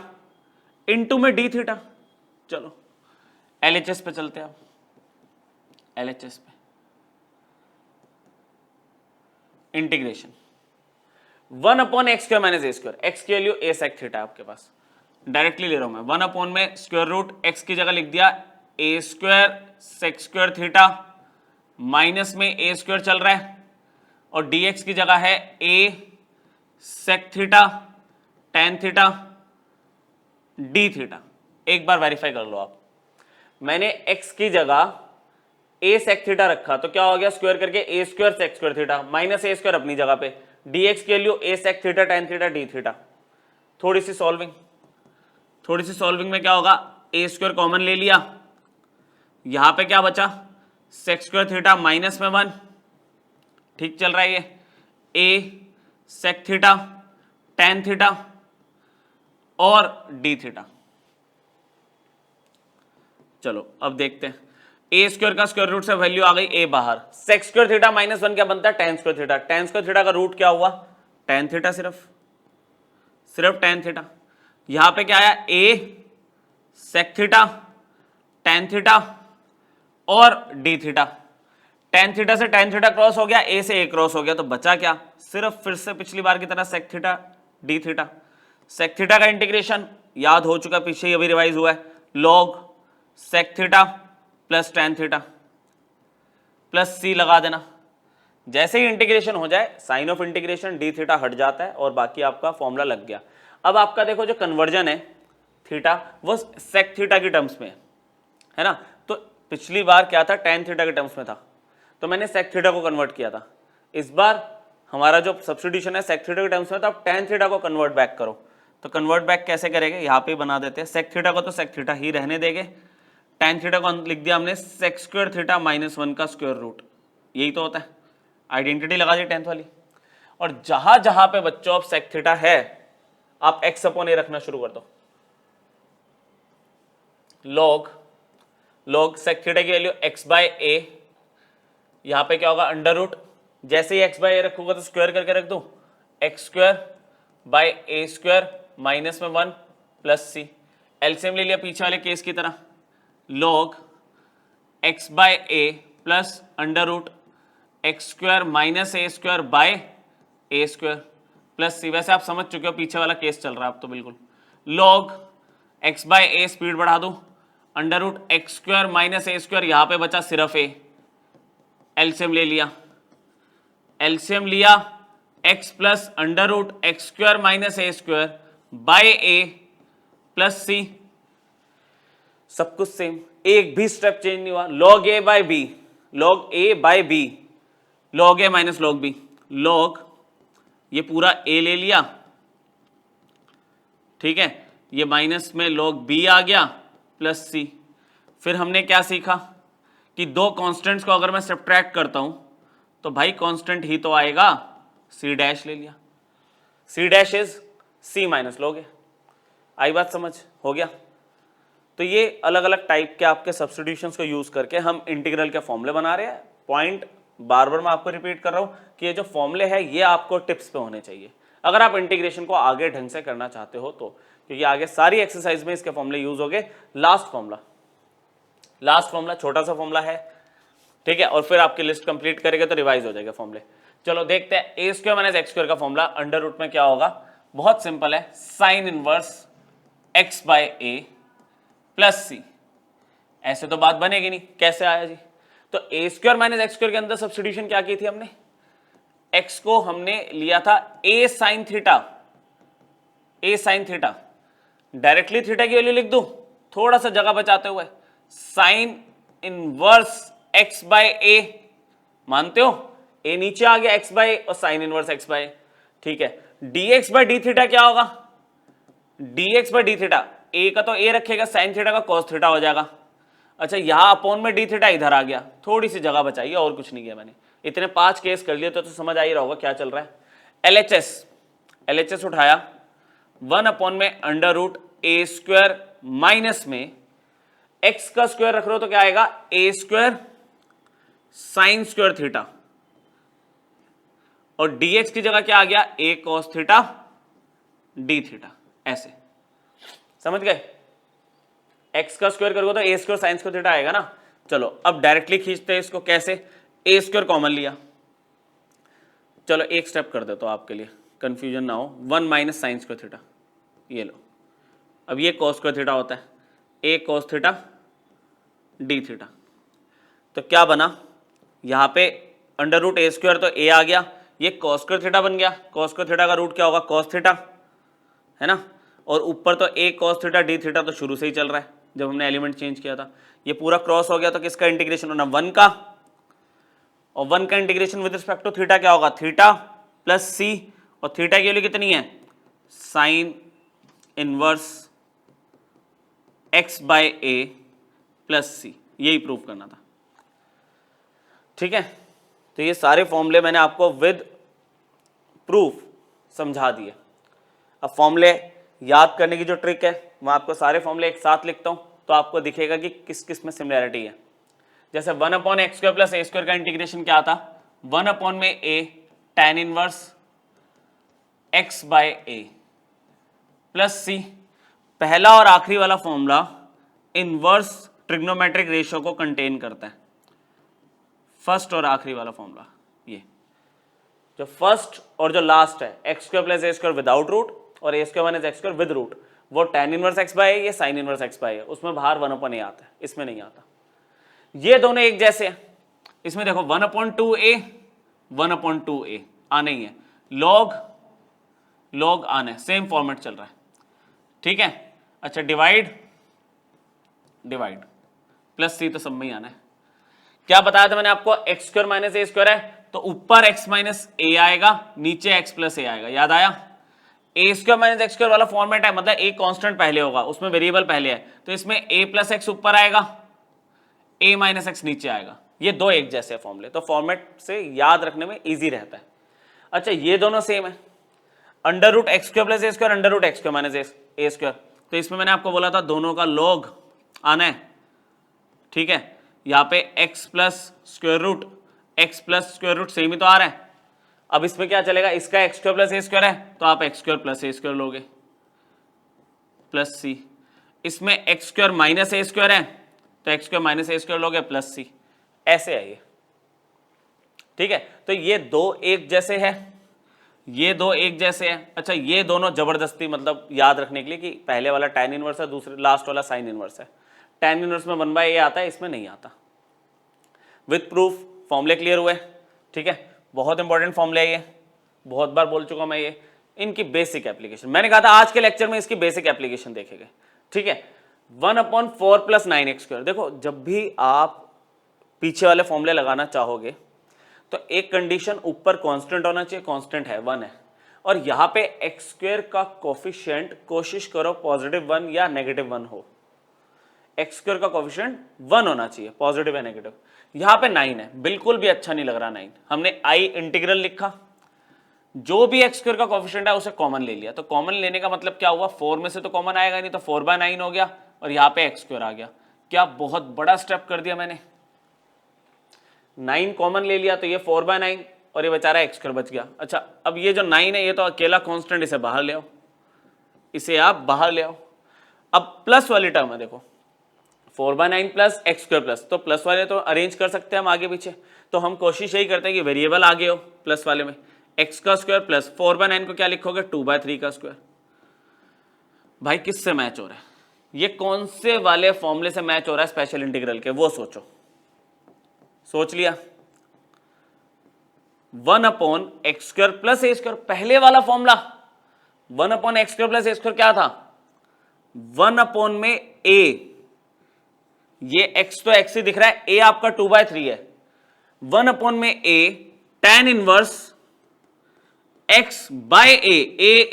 S1: into में डी थीटा। चलो एलएचएस पे चलते हैं, अब एलएचएस पे integration 1/x² minus a², x की वैल्यू a sec थीटा आपके पास, डायरेक्टली ले रहा हूं मैं। 1 में स्क्वायर रूट x की जगह लिख दिया a² sec² थीटा, माइनस में a² चल रहा है और dx की जगह है a sec theta tan theta d theta. एक बार वेरीफाई कर लो आप, मैंने x की जगह a sec थीटा रखा तो क्या हो गया, स्क्वायर करके a² sec² theta minus a² अपनी जगह पे, dx की value a sec theta tan theta d theta. थोड़ी सी सॉल्विंग में क्या होगा, a² कॉमन ले लिया, यहां पे क्या बचा sec² थीटा माइनस में 1, ठीक चल रहा है ये, a sec theta tan theta और d थीटा। चलो अब देखते हैं, a² का स्क्वायर रूट से वैल्यू आ गई a बाहर, sec² थीटा माइनस 1 क्या बनता है tan² थीटा, tan² थीटा का रूट क्या हुआ tan थीटा, सिर्फ tan थीटा। यहां पे क्या आया a sec theta tan theta और d थीटा, tan थीटा से tan थीटा क्रॉस हो गया, a से a क्रॉस हो गया, तो बचा क्या, सिर्फ फिर से पिछली बार की तरह sec theta d theta. sec theta का इंटीग्रेशन याद हो चुका, पीछे ये भी रिवाइज हुआ है, log sec theta plus tan theta plus c लगा देना। जैसे ही इंटीग्रेशन हो जाए sign of integration d theta हट जाता है और बाकी आपका फॉर्मूला लग गया। अब आपका देखो जो कन्वर्जन है थीटा वो sec थीटा की टर्म्स में है ना, तो पिछली बार क्या था tan थीटा के टर्म्स में था, तो मैंने sec थीटा को कन्वर्ट किया था। इस बार हमारा जो सब्स्टिट्यूशन है sec थीटा के टर्म्स में था, अब tan थीटा को कन्वर्ट बैक करो, तो कन्वर्ट बैक कैसे करेंगे, यहाँ पे बना देते हैं, sec थीटा को तो sec थीटा ही रहने देंगे, tan थीटा को लिख दिया हमने sec² थीटा माइनस 1 का स्क्वायर रूट, यही तो होता है, आइडेंटिटी लगा दी 10th वाली। और जहां जहां पे बच्चों अब sec थीटा है आप x/a रखना शुरू कर दो, log sec थीटा की वैल्यू x/a, यहां पे क्या होगा अंडर रूट, जैसे ही x/a रखूंगा तो स्क्वायर करके रख दो, x² माइनस में 1 प्लस c, एलसीएम ले लिया पीछे वाले केस की तरह, log x/a plus under root x² minus a² by a² plus c। वैसे आप समझ चुके हो पीछे वाला केस चल रहा है अब तो बिल्कुल, log x/a स्पीड बढ़ा दो, under root x² minus a², यहां पे बचा सिर्फ a, एलसीएम लिया x plus under root x² minus a² by a plus c, सब कुछ सेम, एक भी स्टेप चेंज नहीं हुआ, log a by b, log a by b, log a minus log b, log ये पूरा a ले लिया, ठीक है, ये माइनस में log b आ गया प्लस c। फिर हमने क्या सीखा कि दो कांस्टेंट्स को अगर मैं सब्ट्रैक्ट करता हूं तो भाई कांस्टेंट ही तो आएगा, c डैश ले लिया, c dash is c minus log a। आई बात समझ, हो गया। तो ये अलग अलग टाइप के आपके सब्स्टिट्यूशंस को यूज करके हम इंटीग्रल के फॉर्मूले बना रहे हैं। पॉइंट बार बार मैं आपको रिपीट कर रहा हूं कि ये जो फॉर्मूले है ये आपको टिप्स पे होने चाहिए अगर आप इंटीग्रेशन को आगे ढंग से करना चाहते हो तो, क्योंकि आगे सारी एक्सरसाइज में इसके फॉर्मूले यूज हो गए। लास्ट फॉर्मूला छोटा सा फॉर्मूला है, ठीक है, और फिर आपकी लिस्ट कंप्लीट करेंगे तो रिवाइज हो जाएगा फॉर्मूले। चलो देखते हैं, a² माइनस x² का फॉर्मूला अंडर रूट में क्या होगा, बहुत सिंपल है, sine inverse x/a plus c। ऐसे तो बात बनेगी नहीं, कैसे आया जी, तो a² माइनस x² के अंदर सब्स्टिट्यूशन क्या की थी हमने, x को हमने लिया था a sine theta, directly theta की वैल्यू लिख दूं थोड़ा सा जगह बचाते हुए, साइन इनवर्स x/a, मानते हो, a नीचे आ गया x/a और साइन इनवर्स x/a, ठीक है। dx/d थीटा क्या होगा, dx/d थीटा, a का तो a रखेगा, साइन थीटा का cos थीटा हो जाएगा। अच्छा, यहां अपॉन में d थीटा इधर आ गया, थोड़ी सी जगह बचाइए और कुछ नहीं किया मैंने, इतने 5 केस कर लिए तो समझ आ ही रहा होगा क्या चल रहा है। LHS उठाया, 1 अपॉन में अंडर रूट a² माइनस में x का स्क्वायर रख रहे हो तो क्या आएगा, a² साइन स्क्वायर थीटा, और dx की जगह क्या आ गया, a cos theta d theta, ऐसे समझ गए। x का स्क्वायर करोगे तो a² साइन स्क्वायर थीटा आएगा ना। चलो अब डायरेक्टली खींचते हैं इसको, कैसे, a² कॉमन लिया, चलो एक स्टेप कर देता हूँ आपके लिए, कंफ्यूजन ना हो। 1 माइनस साइन स्क्वायर थीटा, ये लो। अब ये कॉस स्क्वायर थीटा होता है, ए कॉस थीटा डी थीटा। तो क्या बना यहाँ पे अंडर रूट ए स्क्वायर, तो ए आ गया, ये कॉस स्क्वायर थीटा बन गया। कॉस स्क्वायर थीटा का रूट क्या होगा, कॉस थीटा, है ना। और ऊपर तो ए कॉस थीटा डी थीटा तो शुरू से ही चल रहा है जब हमने एलिमेंट चेंज किया था। ये पूरा क्रॉस हो गया तो किसका इंटीग्रेशन होना, 1 का, और 1 का integration with respect to theta क्या होगा, थीटा प्लस सी, और थीटा की वैल्यू कितनी है, sine inverse X by a plus सी, यही प्रूव करना था। ठीक है, तो ये सारे फॉर्मूले मैंने आपको विद प्रूफ समझा दिए। अब फॉर्मूले याद करने की जो ट्रिक है, मैं आपको सारे फॉर्मूले एक साथ लिखता हूं तो आपको दिखेगा कि किस किस में सिमिलैरिटी है। जैसे 1 अपॉन एक्स स्क्वायर प्लस ए स्क्वायर का इंटीग्रेशन क्या था, 1 अपॉन में ए tan inverse X by a plus सी। पहला और आखिरी वाला फॉर्मूला इनवर्स ट्रिग्नोमेट्रिक रेशियो को कंटेन करता है, फर्स्ट और आखिरी वाला फॉर्मूला। ये जो फर्स्ट और जो लास्ट है, एक्स स्क्वायर प्लस ए स्क्वायर विदाउट रूट और A square minus x square with root, वो tan inverse X by A, ये sine inverse X by A, उसमें बाहर 1 अपॉन ए आता है, इसमें नहीं आता। ये दोनों एक जैसे हैं, इसमें देखो 1 अपॉन 2a 1 अपॉन 2a आने ही है, लॉग लॉग आने, सेम फॉर्मेट चल रहा है। ठीक है, अच्छा डिवाइड डिवाइड प्लस सी तो सब में ही आना है। क्या बताया था मैंने आपको, x square minus A square है तो ऊपर x माइनस ए आएगा, नीचे x प्लस ए आएगा, याद आया। ए स्क्वायर माइनस एक्स स्क्वायर वाला फॉर्मेट है, मतलब ए कांस्टेंट पहले होगा, उसमें वेरिएबल पहले है, तो इसमें a प्लस एक्स ऊपर आएगा, a माइनस एक्स नीचे आएगा। ये दो एक जैसे फॉर्मूले, तो फॉर्मेट से याद रखने में इजी रहता है। अच्छा ये दोनों सेम है, under root X square plus A square under root X square minus A square, तो इसमें मैंने आपको बोला था दोनों का लॉग आना है। ठीक है, यहाँ पे x plus square root X plus square root same ही तो आ रहा है। अब इसमें क्या चलेगा, इसका एक्स स्क्वायर प्लस ए स्क्वायर है तो आप एक्स स्क्वायर प्लस ए स्क्वायर लोगे प्लस सी, इसमें X square minus A square है तो X square minus A square लोगे प्लस सी, ऐसे है ये। ठीक है, तो ये दो एक जैसे है, ये दो एक जैसे है। अच्छा ये दोनों जबरदस्ती मतलब याद रखने के लिए कि पहले वाला tan इनवर्स है, दूसरे लास्ट वाला साइन इनवर्स है। tan इनवर्स में 1/a आता है, इसमें नहीं आता। विद प्रूफ फॉर्मूले क्लियर हुए। ठीक है, बहुत इंपॉर्टेंट फॉर्मूले है ये, बहुत बार बोल चुका मैं ये, इनकी बेसिक एप्लीकेशन मैंने कहा था आज के लेक्चर में इसकी बेसिक एप्लीकेशन देखेंगे। ठीक है, 1/4 प्लस 9x स्क्वायर, देखो जब भी आप पीछे वाले फॉर्मूले लगाना चाहोगे तो एक कंडीशन ऊपर कांस्टेंट होना चाहिए, कांस्टेंट है 1 है, और यहां पे एक्स स्क्वायर का कोफिशिएंट कोशिश करो पॉजिटिव 1 या नेगेटिव 1 हो। एक्स स्क्वायर का कोफिशिएंट 1 होना चाहिए, पॉजिटिव या नेगेटिव। यहां पे 9 है, बिल्कुल भी अच्छा नहीं लग रहा 9। हमने आई इंटीग्रल लिखा, जो भी एक्स स्क्वायर का कोफिशिएंट है उसे कॉमन ले लिया, तो कॉमन लेने का मतलब क्या हुआ, 4 में से तो कॉमन आएगा नहीं, तो 4/9 हो गया और यहाँ पे एक्स स्क्वायर आ गया। क्या बहुत बड़ा स्टेप कर दिया मैंने, 9 कॉमन ले लिया तो ये 4/9 और ये बेचारा एक्स स्क्वायर बच गया। अच्छा अब ये जो 9 है ये तो अकेला कांस्टेंट, इसे बाहर ले आओ, इसे आप बाहर ले आओ। अब प्लस वाली टर्म है, देखो 4/9 प्लस एक्स स्क्वायर प्लस, तो प्लस वाले तो अरेंज कर सकते हैं हम आगे पीछे, तो हम कोशिश यही करते हैं कि वेरिएबल आगे हो प्लस वाले में, एक्स का स्क्वायर प्लस 4/9 को क्या लिखोगे, 2/3 का स्क्वायर। भाई किससे मैच हो रहा है ये, कौन से वाले फॉर्मूले से मैच हो रहा है स्पेशल इंटीग्रल के, वो सोचो। सोच लिया, 1/x स्क्वायर प्लस ए स्क्वायर, पहले वाला फॉर्मूला 1/x स्क्वायर प्लस ए स्क्वायर क्या था, 1 में a, ये x तो x ही दिख रहा है, a आपका 2/3 है, 1 में a tan inverse x by a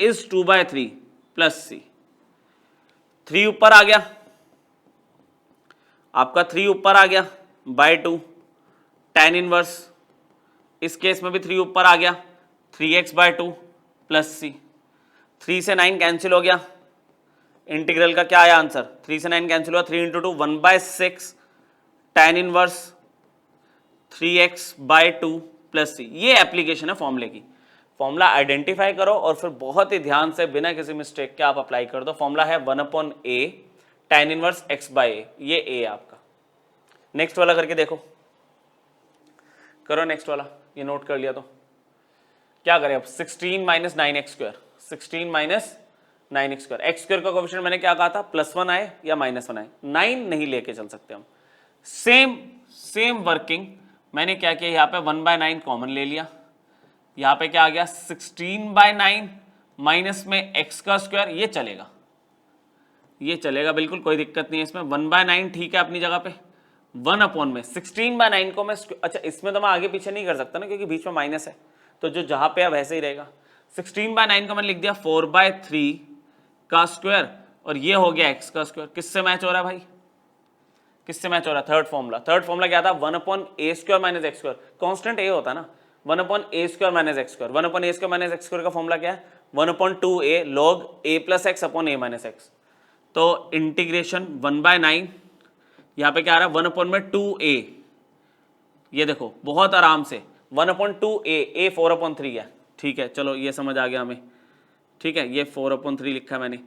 S1: is 2/3 plus c, 3 ऊपर आ गया आपका, 3 ऊपर आ गया बाय 2 tan इनवर्स, इस केस में भी 3 ऊपर आ गया, 3x/2 प्लस सी, 3 से 9 कैंसिल हो गया, इंटीग्रल का क्या आया आंसर, 3 से 9 कैंसिल हुआ, 3 × 2 1/6 tan इनवर्स 3x/2 प्लस सी। ये एप्लीकेशन है फॉर्मूले की। फॉर्मूला आइडेंटिफाई करो और फिर बहुत ही ध्यान से बिना किसी मिस्टेक के आप अप्लाई कर दो। फॉर्मूला है 1/a tan इनवर्स x/a, ये a आपका। नेक्स्ट वाला करके देखो, करो नेक्स्ट वाला, ये नोट कर लिया तो क्या करें अब, 16 minus 9x², 16 minus 9x², x² का कोएफिशिएंट मैंने क्या कहा था, +1 आए या -1 आए, 9 नहीं लेके चल सकते हम। सेम वर्किंग मैंने क्या किया, यहाँ पे 1/9 कॉमन ले लिया, यहाँ पे क्या आ गया 16/9 माइनस में x², ये चलेगा, ये चलेगा बिल्कुल, कोई दिक्कत नहीं है इसमें। 1/9 ठीक है अपनी जगह पे, 1 में 16/9 को मैं, अच्छा इसमें तो मैं आगे पीछे नहीं कर सकता ना क्योंकि बीच में माइनस है, तो जो जहां पे है वैसे ही रहेगा। 16/9 को मैंने लिख दिया 4/3 का स्क्वायर, और ये हो गया x²। किससे मैच हो रहा है भाई, किससे मैच हो रहा है, थर्ड फॉर्मूला क्या था, 1/a² minus x², constant a होता है ना, 1/a² minus x², 1/a² minus x² का फॉर्मूला क्या है, 1/2a log a plus x upon a minus x। तो इंटीग्रेशन 1/9, यहाँ पे क्या आ रहा है 1/2a, ये देखो बहुत आराम से 1/2a, a 4/3 है, ठीक है चलो ये समझ आ गया हमें, ठीक है ये 4/3 लिखा है मैंने।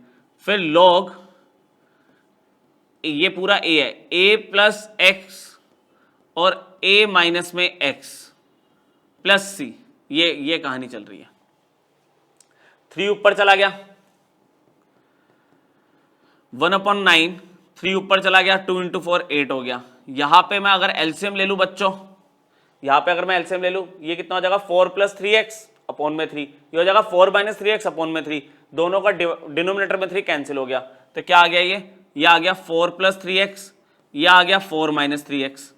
S1: फिर log ये पूरा a है, a प्लस x और a माइनस में x प्लस c, ये कहानी चल रही है। 3 ऊपर चला गया, 1/9, 3 ऊपर चला गया, 2 × 4 8 हो गया। यहां पे मैं अगर एलसीएम ले लूं बच्चों, यहां पे अगर मैं एलसीएम ले लूं, ये कितना हो जाएगा 4 + 3x अपॉन में 3, ये हो जाएगा 4 - 3x अपॉन में 3, दोनों का डिनोमिनेटर में 3 कैंसिल हो गया, तो क्या आ गया ये आ गया 4 + 3x, ये आ गया 4 - 3x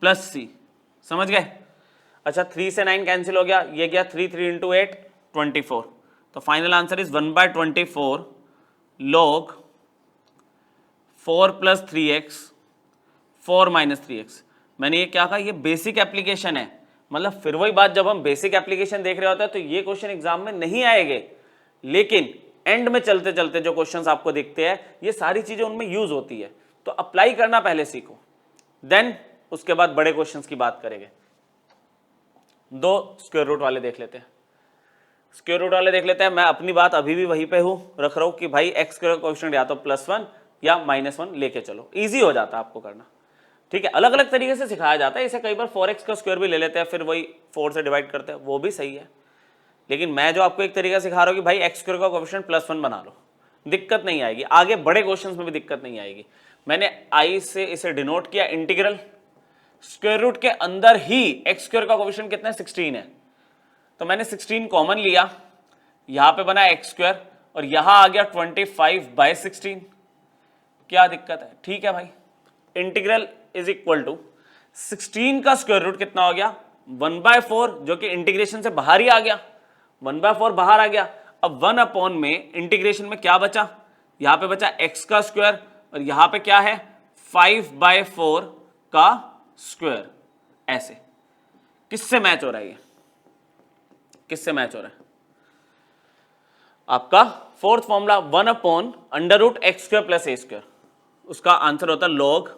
S1: प्लस c, समझ गए। अच्छा 3 से 9 कैंसिल हो गया, ये गया 3 × 8 24, तो final answer is 1/24 log 4 + 3x 4 - 3x। मैंने ये क्या कहा, ये बेसिक एप्लीकेशन है, मतलब फिर वही बात, जब हम बेसिक एप्लीकेशन देख रहे होते हैं तो ये क्वेश्चन एग्जाम में नहीं आएंगे, लेकिन एंड में चलते चलते जो क्वेश्चंस आपको दिखते हैं ये सारी चीजें उनमें यूज होती है, तो अप्लाई करना पहले सीखो, देन उसके बाद बड़े क्वेश्चंस की बात करेंगे। दो स्क्वायर रूट वाले देख लेते हैं, स्क्वायर रूट वाले देख लेते हैं। मैं अपनी बात अभी भी वहीं पे रख रहा हूं कि भाई x² का कोएफिशिएंट या तो +1 या -1 लेके चलो, इजी हो जाता है आपको करना, ठीक है। अलग अलग तरीके से सिखाया जाता है, इसे कई बार 4x का स्क्वायर भी ले लेते हैं, फिर वही 4 से डिवाइड करते हैं, वो भी सही है, लेकिन मैं जो आपको एक तरीका सिखा रहा हूँ कि भाई x² का कोएफिशिएंट +1 बना लो, दिक्कत नहीं आएगी, आगे बड़े क्वेश्चंस में भी दिक्कत नहीं आएगी। मैंने i से इसे डिनोट किया, इंटीग्रल स्क्वायर रूट के अंदर ही x² का कोएफिशिएंट कितना है 16 है, तो मैंने 16 कॉमन लिया, यहां पे बना x² और यहां आ गया 25/16, क्या दिक्कत है, ठीक है भाई। इंटीग्रल इज इक्वल टू 16 का स्क्वायर रूट कितना हो गया 1/4, जो कि इंटीग्रेशन से बाहर ही आ गया, 1/4 बाहर आ गया। अब 1 में इंटीग्रेशन में क्या बचा, यहां पे बचा x का स्क्वायर और यहां पे क्या है 5/4 का स्क्वायर, ऐसे किससे मैच हो रहा है, ये किससे मैच हो रहा है, आपका फोर्थ फॉर्मूला 1/√x² + a², उसका आंसर होता है log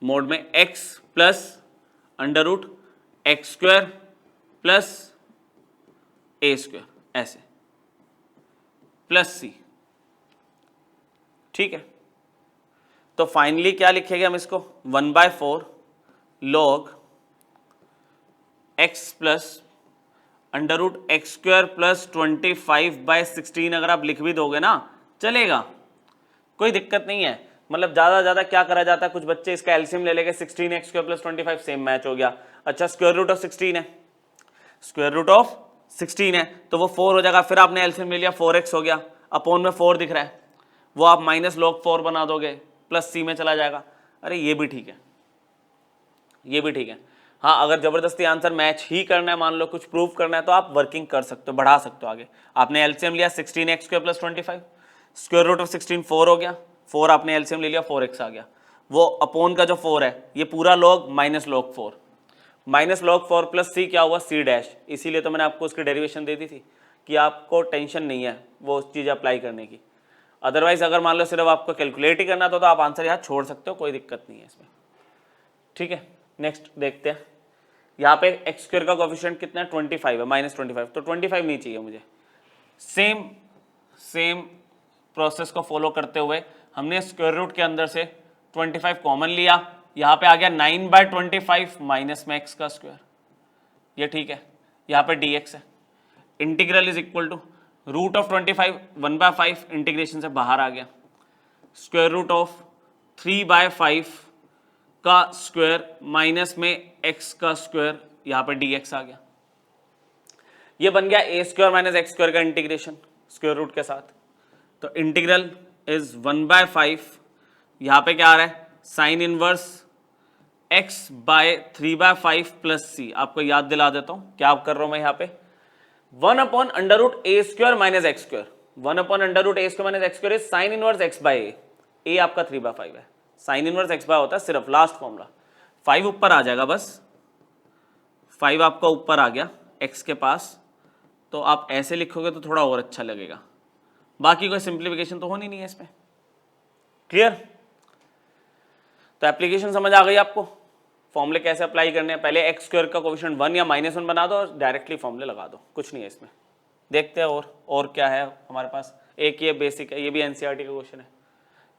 S1: मोड में x + √x² + a², ऐसे प्लस c, ठीक है। तो फाइनली क्या लिखेंगे हम इसको 1/4 log x + √x² + 25/16, अगर आप लिख भी दोगे ना चलेगा, कोई दिक्कत नहीं है। मतलब ज्यादा क्या करा जाता है, कुछ बच्चे इसका एलसीएम ले लेंगे 16x² + 25, सेम मैच हो गया। अच्छा स्क्वायर रूट ऑफ 16 है, स्क्वायर रूट ऑफ 16 है तो वो 4 हो जाएगा, फिर आपने एलसीएम ले लिया 4x हो गया, अपॉन में 4 दिख रहा है, वो आप -log4 बना दोगे, प्लस c में चला जाएगा। अरे ये भी ठीक है, ये भी ठीक है। हाँ अगर जबरदस्ती आंसर मैच ही करना है, मान लो कुछ प्रूव करना है, तो आप वर्किंग कर सकते हो, बढ़ा सकते हो आगे। आपने एलसीएम लिया 16x² + 25, स्क्वायर रूट ऑफ 16 4 हो गया, 4 आपने एलसीएम ले लिया 4x आ गया, वो अपॉन का जो 4 है ये पूरा log -log4, -log4 + c क्या हुआ c', इसीलिए तो मैंने आपको उसकी डेरिवेशन दे दी थी कि आपको टेंशन नहीं है वो चीज़ अप्लाई करने की। अदरवाइज अगर मान लो सिर्फ आपको कैलकुलेट ही करना तो आप आंसर यहाँ छोड़ सकते हो, कोई दिक्कत नहीं है इसमें, ठीक है। नेक्स्ट देखते हैं, यहाँ पे x² का कोएफिशिएंट कितना है 25 है, -25, तो 25 नहीं चाहिए मुझे। सेम प्रोसेस को फॉलो करते हुए हमने स्क्वायर रूट के अंदर से 25 कॉमन लिया, यहाँ पे आ गया 9/25 माइनस में x का स्क्वायर, ये ठीक है। यहाँ पे dx है, integral is equal to root of 25 1/5 integration से बाहर आ गया, स्क्वायर रूट ऑफ 3/5 का स्क्वायर माइनस में x का स्क्वायर, यहाँ पे dx आ गया। ये बन गया a square minus x square का इंटीग्रेशन स्क्वायर रूट के साथ। तो इंटीग्रल इज 1/5, यहाँ पे क्या आ रहा है sine inverse x by 3/5 plus C. आपको याद दिला देता हूँ क्या आप कर रहा हूँ मैं यहाँ पे 1/√a square minus x square, 1/√a square minus x square is sine inverse x by a आपका 3/5 है, साइन इनवर्स x बाय होता है सिर्फ लास्ट फॉर्मूला, 5 ऊपर आ जाएगा, बस 5 आपका ऊपर आ गया x के पास, तो आप ऐसे लिखोगे तो थोड़ा और अच्छा लगेगा, बाकी कोई सिंप्लीफिकेशन तो होनी नहीं है इसमें। क्लियर? तो एप्लीकेशन समझ आ गई आपको, फॉर्मूले कैसे अप्लाई करने हैं। पहले एक्स स्क्वायर का कोएफिशिएंट 1 या -1 बना दो और डायरेक्टली फॉर्मूले लगा दो, कुछ नहीं है इसमें। देखते हैं और क्या है हमारे पास। एक ये बेसिक है, ये भी एनसीईआरटी का क्वेश्चन है।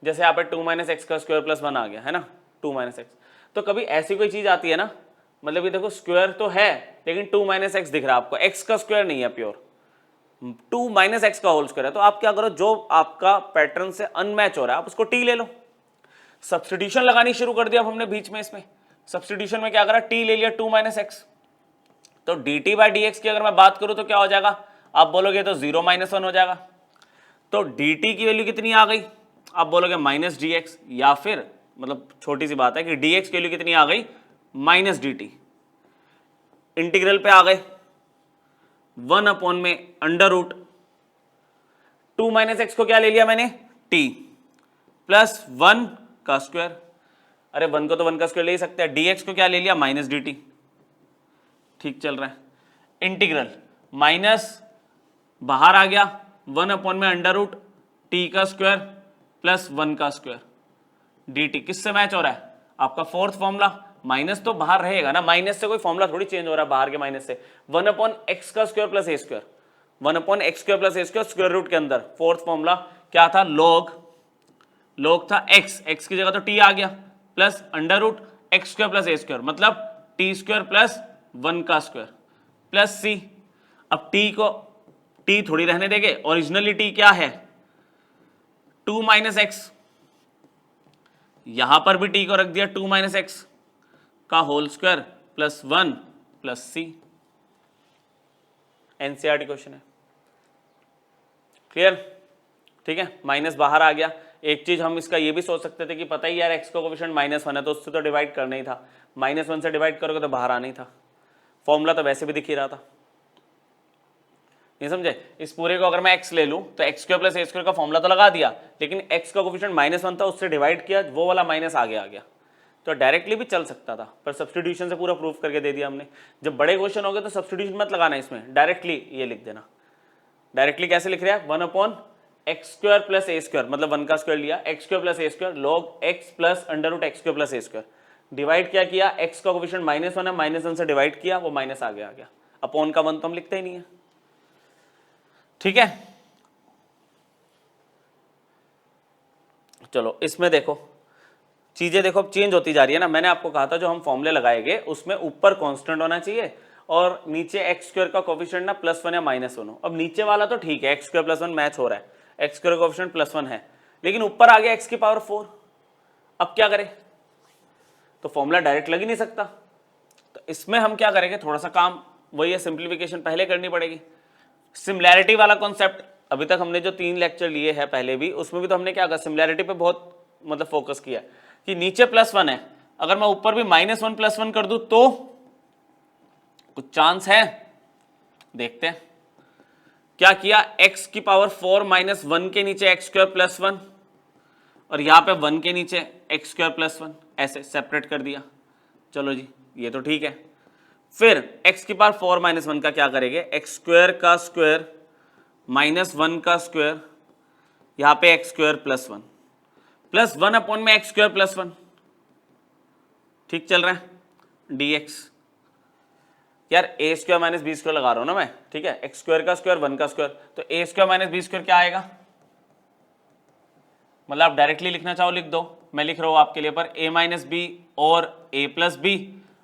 S1: जैसे यहाँ पे 2 - x का स्क्वायर प्लस 1 आ गया है ना, 2 - x। तो कभी ऐसी कोई चीज आती है ना, मतलब ये देखो स्क्वायर तो है लेकिन 2 - x दिख रहा है आपको, x का स्क्वायर नहीं है प्योर, 2 - x का होल स्क्वायर है। तो आप क्या करो, जो आपका पैटर्न से अनमैच हो रहा है आप उसको t ले लो। सब्स्टिट्यूशन लगानी शुरू कर दिया अब हमने बीच में। इसमें सब्स्टिट्यूशन में क्या करा, t ले लिया 2 - x, तो dt बाई dx की अगर मैं बात करूं तो क्या हो जाएगा, आप बोलोगे तो 0 - 1 हो जाएगा। तो dt की वैल्यू कितनी आ गई, आप बोलोगे -dx, या फिर मतलब छोटी सी बात है कि dx की वैल्यू कितनी आ गई -dt। इंटीग्रल पे आ गए 1 में अंडर रूट 2 - x को क्या ले लिया मैंने, t प्लस 1 का स्क्वायर। अरे 1 को तो 1 का स्क्वायर ले ही सकते हैं, dx को क्या ले लिया -dt। ठीक चल रहा है। इंटीग्रल माइनस बाहर आ गया 1 में अंडर रूट t का स्क्वायर प्लस 1 का स्क्वायर, dt किससे मैच हो रहा है, आपका फोर्थ फॉर्मूला। माइनस तो बाहर रहेगा ना, माइनस से कोई फॉर्मूला थोड़ी चेंज हो रहा है बाहर के माइनस से। 1/x का square plus a square, 1/x square plus a square square root के अंदर फोर्थ फॉर्मूला क्या था, log था x की जगह तो t आ गया, plus under root x square plus a square, मतलब t स्क्वायर प्लस 1 का स्क्वायर प्लस c। अब t को t थोड़ी रहने देंगे, ओरिजिनली t क्या है 2 - x, यहां पर भी t को रख दिया 2 - x का whole square plus 1 plus c। NCERT question है। क्लियर? ठीक है, माइनस बाहर आ गया। एक चीज हम इसका ये भी सोच सकते थे कि पता ही यार x का कोएफिशिएंट -1 है तो उससे तो डिवाइड करना ही था, -1 से डिवाइड करोगे तो बाहर आना ही था, फॉर्मूला तो वैसे भी दिख ही रहा था। नहीं समझे? इस पूरे को अगर मैं x ले लूं तो x square plus a square का फॉर्मूला तो लगा दिया, लेकिन x का कोएफिशिएंट -1 था, उससे डिवाइड किया, वो वाला माइनस आगे आ गया, तो डायरेक्टली भी चल सकता था, पर सब्स्टिट्यूशन से पूरा प्रूफ करके दे दिया हमने। जब बड़े क्वेश्चन हो गए तो सब्स्टिट्यूशन मत लगाना इसमें, डायरेक्टली ये लिख देना। डायरेक्टली कैसे लिख रहे हैं, 1/x square plus a square, मतलब 1 का स्क्वायर लिया, x square plus a square log x plus under root x square plus a square, divide क्या किया, x का कोएफिशिएंट -1 है, -1 से डिवाइड किया, वो माइनस आगे आ गया। अपॉन का 1 तो हम लिखते ही नहीं है। ठीक है, चलो इसमें देखो चीजें देखो अब चेंज होती जा रही है ना। मैंने आपको कहा था जो हम फॉर्मूले लगाएंगे उसमें ऊपर कांस्टेंट होना चाहिए और नीचे एक्स स्क्वायर का कोएफिशिएंट ना +1 या -1 हो। अब नीचे वाला तो ठीक है, एक्स स्क्वायर प्लस 1 मैच हो रहा है, एक्स स्क्वायर कोएफिशिएंट +1 है, लेकिन ऊपर आ गया x की पावर 4। अब क्या करें, तो फॉर्मूला डायरेक्ट लग ही नहीं सकता। तो इसमें हम क्या करेंगे, थोड़ा सा काम वही है, सिंप्लीफिकेशन पहले करनी पड़ेगी। सिमिलैरिटी वाला कॉन्सेप्ट अभी तक हमने जो 3 लेक्चर लिए हैं पहले भी, उसमें भी तो हमने क्या कहा, सिमिलैरिटी पे बहुत मतलब फोकस किया कि नीचे +1 है, अगर मैं ऊपर भी -1 + 1 कर दूं तो कुछ चांस है। देखते हैं क्या किया, x की पावर 4 -1 के नीचे x स्क्वायर प्लस 1 और यहां पे 1 के नीचे x स्क्वायर प्लस 1, ऐसे सेपरेट कर दिया। चलो जी ये तो ठीक है। फिर x की पावर 4 -1 का क्या करेंगे, x स्क्वायर का स्क्वायर -1 का स्क्वायर, यहां पे x square plus 1 plus 1 upon में x स्क्वायर प्लस 1। ठीक चल रहा है, dx यार a square minus b square लगा रहा हूं ना मैं, ठीक है, x स्क्वायर का स्क्वायर 1 का स्क्वायर, तो a square minus b square क्या आएगा, मतलब आप डायरेक्टली लिखना चाहो लिख दो, मैं लिख रहा हूं आपके लिए पर a माइनस बी और a प्लस बी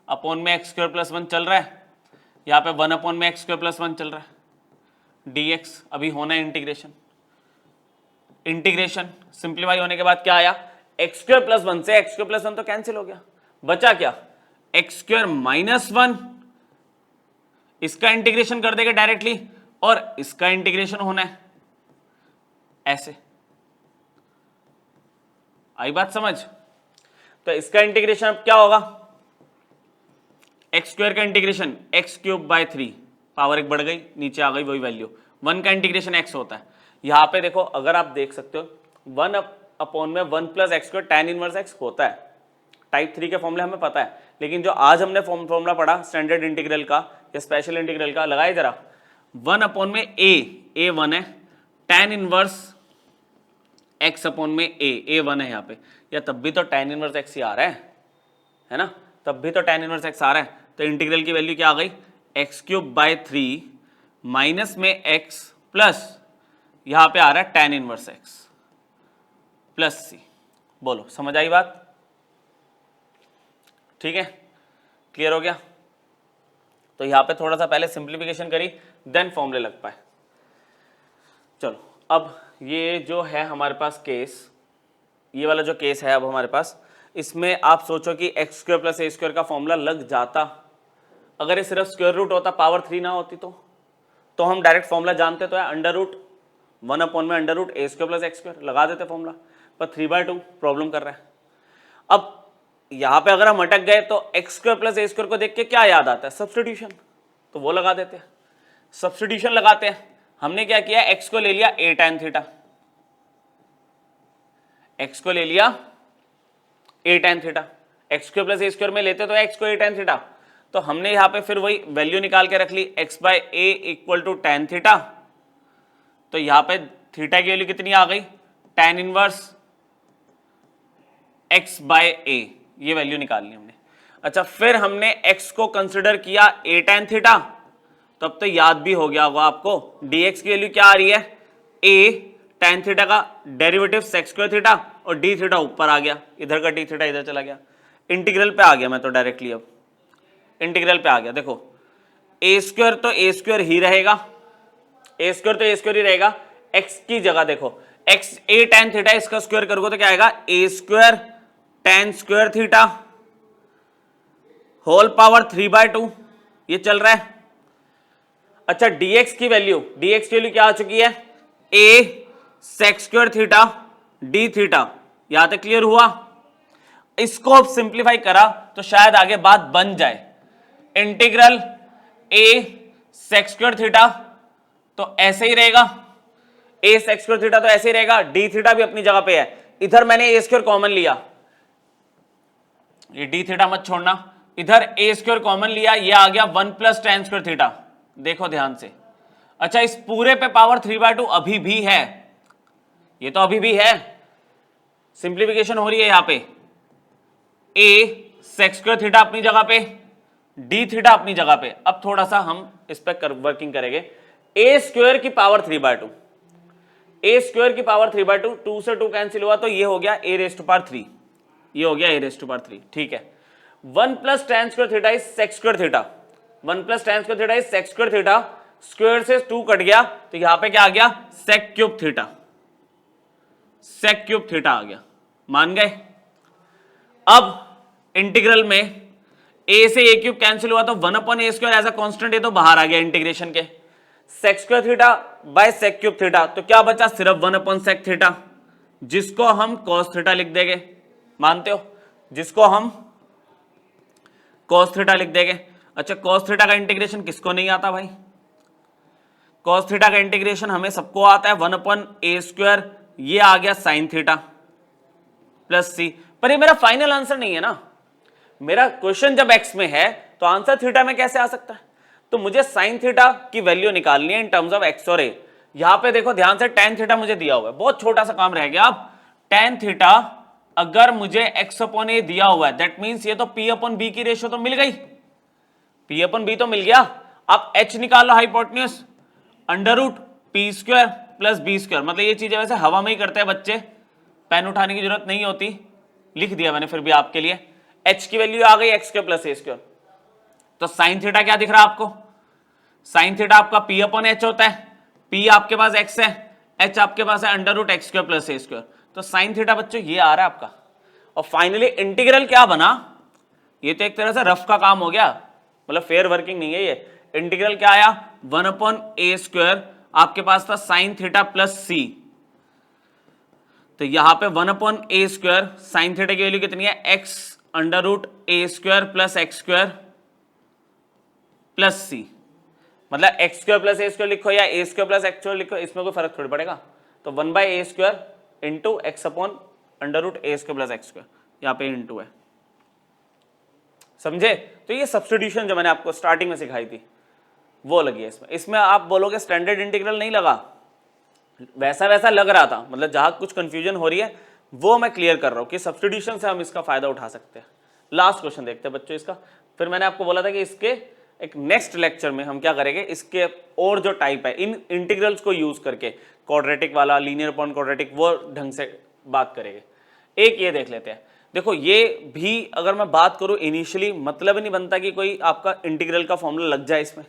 S1: अपॉन में x स्क्वायर प्लस 1 चल रहा है। यहाँ पे 1/x² + 1 चल रहा है, dx अभी होना है इंटीग्रेशन। इंटीग्रेशन सिंप्लीफाई होने के बाद क्या आया, x² + 1 से x² + 1 तो कैंसिल हो गया, बचा क्या, x² - 1, इसका इंटीग्रेशन कर देंगे डायरेक्टली और इसका इंटीग्रेशन होना है ऐसे। आई बात समझ? तो इसका इंटीग्रेशन अब क्या होगा, x² का इंटीग्रेशन x³/3, पावर 1 बढ़ गई, नीचे आ गई वही वैल्यू। 1 का इंटीग्रेशन x होता है। यहां पे देखो अगर आप देख सकते हो 1/(1 + x² tan 1x होता है, टाइप 3 के फॉर्मूले हमें पता है, लेकिन जो आज हमने फॉर्मूला पढ़ा स्टैंडर्ड इंटीग्रल का या स्पेशल इंटीग्रल का, लगाए जरा, 1/a 1 है, tan 1x/a 1 है यहाँ पे, या तब भी तो tan 1x ही आ रहा है ना, तब भी तो tan 1x आ रहा है। तो इंटीग्रल की वैल्यू क्या आ गई, x³/3 माइनस में x प्लस यहां पे आ रहा है tan 1x प्लस c। बोलो समझ आई बात? ठीक है, क्लियर हो गया? तो यहां पे थोड़ा सा पहले सिंप्लीफिकेशन करी, देन फॉर्मूले लग पाए। चलो अब ये जो है हमारे पास केस, ये वाला जो केस है अब हमारे पास, इसमें आप सोचो कि x² + a² का फॉर्मूला लग जाता, अगर ये सिर्फ स्क्वायर रूट होता, पावर 3 ना होती तो हम डायरेक्ट फॉर्मूला जानते तो है, √1/√a² + x² लगा देते फॉर्मूला, पर 3/2 प्रॉब्लम कर रहा है। अब यहां पे अगर हम अटक गए तो x² + a² को देख के क्या याद आता है, सब्स्टिट्यूशन, तो वो लगा देते हैं, सब्स्टिट्यूशन लगाते हैं। हमने क्या किया, x को ले लिया a tan थीटा, x को ले लिया a tan theta, x² + a² में लेते तो x को a tan थीटा, तो हमने यहां पे फिर वही वैल्यू निकाल के रख ली, x/a = tan थीटा, तो यहां पे थीटा की वैल्यू कितनी आ गई, tan 1 x/a, ये वैल्यू निकाल ली हमने। अच्छा, फिर हमने x को कंसिडर किया a tan थीटा, तब तो याद भी हो गया होगा आपको, dx की वैल्यू क्या आ रही है, a tan थीटा का डेरिवेटिव sec² थीटा, और d थीटा ऊपर आ गया, इधर का d थीटा इधर चला गया, इंटीग्रल पे आ गया मैं तो डायरेक्टली, अब इंटीग्रल पे आ गया। देखो a² तो a² ही रहेगा, a² तो a² ही रहेगा, x की जगह देखो x a tan थीटा, इसका स्क्वायर करोगे तो क्या आएगा, a² tan² theta whole power 3/2, ये चल रहा है। अच्छा, dx की वैल्यू क्या आ चुकी है, a sec² theta d theta, यहां तक क्लियर हुआ? इसको अब सिंप्लीफाई करा तो शायद आगे बात बन जाए, इंटीग्रल a sec² थीटा तो ऐसे ही रहेगा, a sec² थीटा तो ऐसे ही रहेगा, d थीटा भी अपनी जगह पे है, इधर मैंने a² कॉमन लिया, ये d थीटा मत छोड़ना, इधर a² कॉमन लिया, ये आ गया 1 + tan² थीटा, देखो ध्यान से। अच्छा, इस पूरे पे पावर 3/2 अभी भी है, ये तो अभी भी है, सिंप्लीफिकेशन हो रही है यहां पे, a sec² थीटा अपनी जगह पे, d थीटा अपनी जगह पे। अब थोड़ा सा हम इस पर वर्किंग करेंगे, a² की पावर 3/2, a² की पावर 3/2, 2 से 2 कैंसिल हुआ तो ये हो गया a⁻3, ये हो गया a⁻3, ठीक है। 1 + tan² theta is sec² theta, 1 + tan² theta is sec² theta, square से 2 कट गया तो यहां पे क्या आ गया, sec³ थीटा, sec³ थीटा आ गया, मान गए? अब इंटीग्रल में a से a³ कैंसिल हुआ तो 1/a² एज अ कांस्टेंट, ये तो बाहर आ गया इंटीग्रेशन के, sec² theta by sec³ theta, तो क्या बचा, सिर्फ 1/sec थीटा, जिसको हम cos थीटा लिख देंगे, मानते हो, जिसको हम cos थीटा लिख देंगे। अच्छा, cos थीटा का इंटीग्रेशन किसको नहीं आता भाई, cos थीटा का इंटीग्रेशन हमें सबको आता है, 1/a², ये आ गया sin थीटा प्लस c, पर ये मेरा फाइनल आंसर नहीं है ना, मेरा क्वेश्चन जब x में है तो आंसर थीटा में कैसे आ सकता है, तो मुझे sin थीटा की वैल्यू निकालनी है इन टर्म्स ऑफ x और a। यहां पे देखो ध्यान से, tan थीटा मुझे दिया हुआ है, बहुत छोटा सा काम रह गया। अब tan थीटा अगर मुझे x/a दिया हुआ है, दैट मींस ये तो p/b की रेशियो तो मिल गई, p/b तो मिल गया। अब h निकालो, हाइपोटेन्यूज, √p² + b², मतलब ये चीजें वैसे हवा में ही करते हैं बच्चे, पेन उठाने की जरूरत नहीं होती, लिख दिया मैंने फिर भी आपके लिए। h की वैल्यू आ गई x² + a², तो sin थीटा क्या दिख रहा है आपको, साइन थीटा आपका पी अपॉन एच होता है, पी आपके पास एक्स है, एच आपके पास है under root X square plus ए स्क्वायर, तो साइन थीटा बच्चों ये आ रहा है आपका। और फाइनली इंटीग्रल क्या बना, ये तो एक तरह से रफ का काम हो गया, मतलब फेयर वर्किंग नहीं है ये। इंटीग्रल क्या आया, 1 अपॉन ए स्क्वायर, आपके पास था साइन थीटा प्लस सी, तो यहां पे 1 upon A square, sine theta की वैल्यू कितनी है, X under root A square plus X square plus C, मतलब एक्स स्क्वायर प्लस ए स्क्वायर लिखो या A square plus X square लिखो, इसमें कोई फर्क थोड़ी पड़ेगा। तो 1 by A square into X upon under root A square plus X square, यहाँ पे इंटू है, समझे। तो ये सब्स्टिट्यूशन जो मैंने आपको स्टार्टिंग में सिखाई थी वो लगी है इसमें। इसमें आप बोलोगे स्टैंडर्ड इंटीग्रल नहीं लगा, वैसा वैसा लग रहा था, मतलब जहां कुछ कंफ्यूजन हो रही है वो मैं क्लियर कर रहा हूं कि सब्स्टिट्यूशन से हम इसका फायदा उठा सकते हैं। लास्ट क्वेश्चन देखते हैं बच्चों इसका, फिर मैंने आपको बोला था कि इसके एक नेक्स्ट लेक्चर में हम क्या करेंगे, इसके और जो टाइप है इन इंटीग्रल्स को यूज करके, क्वाड्रेटिक वाला, लीनियर अपॉन क्वाड्रेटिक, वो ढंग से बात करेंगे। एक ये देख लेते हैं, देखो ये भी अगर मैं बात करूं इनिशियली मतलब ही नहीं बनता कि कोई आपका इंटीग्रल का फॉर्मूला लग जाए इसमें,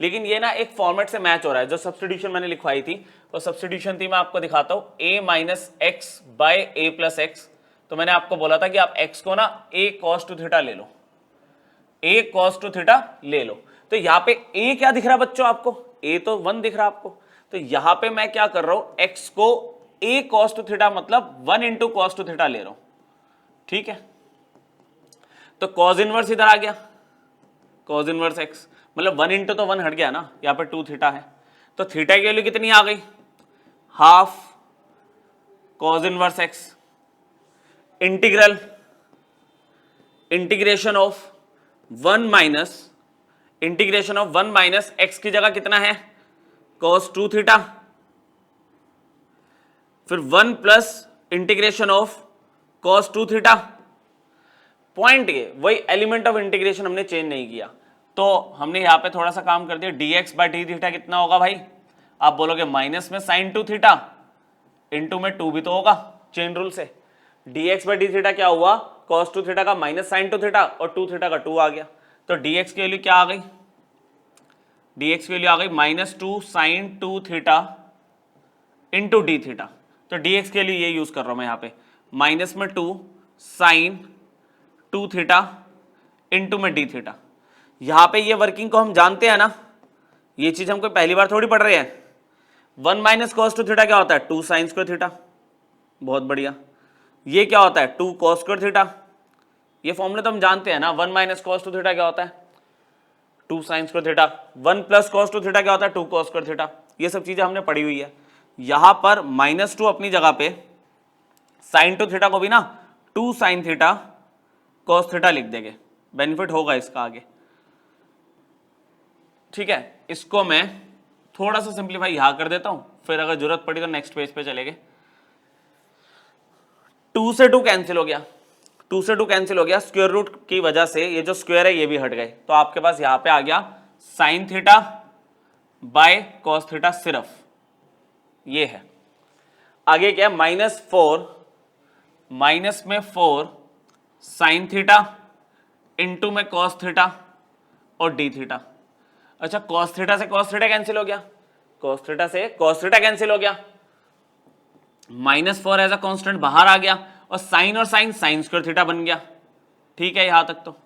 S1: लेकिन ये ना एक फॉर्मेट से मैच हो रहा है। जो सब्स्टिट्यूशन मैंने लिखवाई थी वो सब्स्टिट्यूशन थी, मैं आपको दिखाता हूं, a minus x by a plus x. तो मैंने आपको बोला था कि आप x को ना a cos टू थीटा ले लो, a cos टू थीटा ले लो। तो यहाँ पे a क्या दिख रहा है बच्चों आपको, a तो 1 दिख रहा है आपको, तो यहाँ पे मैं क्या कर रहा हूं, x को a cos टू थीटा मतलब 1 इंटू कॉस टू थीटा ले रहा हूं, ठीक है। तो cos इनवर्स इधर आ गया, cos इनवर्स x मतलब 1 इंटू तो 1 हट गया ना, यहाँ पे 2 थीटा है, तो थीटा की वैल्यू कितनी आ गई, half cos inverse x integral integration of 1 minus integration of 1 minus x की जगह कितना है, cos 2 थीटा, फिर 1 plus integration of cos 2 theta. Point ये वही एलिमेंट ऑफ इंटीग्रेशन हमने चेंज नहीं किया, तो हमने यहां पे थोड़ा सा काम कर दिया, dx बाई डी थीटा कितना होगा भाई, आप बोलोगे माइनस में साइन 2 थीटा, इंटू में 2 भी तो होगा चेन रूल से, dx बाई डी थीटा क्या हुआ, cos 2 थीटा का माइनस साइन 2 थीटा और 2 थीटा का 2 आ गया, तो dx की वैल्यू क्या आ गई, dx की वैल्यू आ गई minus 2 sine 2 theta into d theta. तो dx के लिए ये यूज कर रहा हूं मैं यहाँ पे, माइनस में 2 साइन 2 थीटा इंटू में डी थीटा। यहां पे ये वर्किंग को हम जानते हैं ना, ये चीज हम कोई पहली बार थोड़ी पढ़ रहे हैं। 1 माइनस कॉस टू थीटा क्या होता है, 2 साइन स्क्वायर थीटा, बहुत बढ़िया। ये क्या होता है, 2 कॉस स्क्वायर थीटा, ये फॉर्मूला तो हम जानते हैं ना, 1 माइनस कॉस टू थीटा क्या होता है, 2 sine square theta, 1 plus cos two theta क्या होता है, 2 कॉस स्क्वायर थीटा। ये सब चीजें हमने पढ़ी हुई है। यहां पर -2 अपनी जगह पे, साइन 2 थीटा को भी ना 2 साइन थीटा कॉस थीटा लिख देंगे, बेनिफिट होगा इसका आगे, ठीक है। इसको मैं थोड़ा सा सिंप्लीफाई यहां कर देता हूं, फिर अगर जरूरत पड़ी तो नेक्स्ट पेज पे चलेंगे। 2 से 2 कैंसिल हो गया, 2 से 2 कैंसिल हो गया, स्क्वायर रूट की वजह से ये जो स्क्वायर है ये भी हट गए, तो आपके पास यहां पे आ गया sine theta by cos theta, सिर्फ ये है। आगे क्या है, -4 माइनस में 4 साइन थीटा इंटू में कॉस थीटा और डी थीटा। अच्छा, कॉस थीटा से कॉस थीटा कैंसिल हो गया, कॉस थीटा से कॉस थीटा कैंसिल हो गया, -4 एज अ कांस्टेंट बाहर आ गया, और साइन साइन स्क्वायर थीटा बन गया, ठीक है यहां तक। तो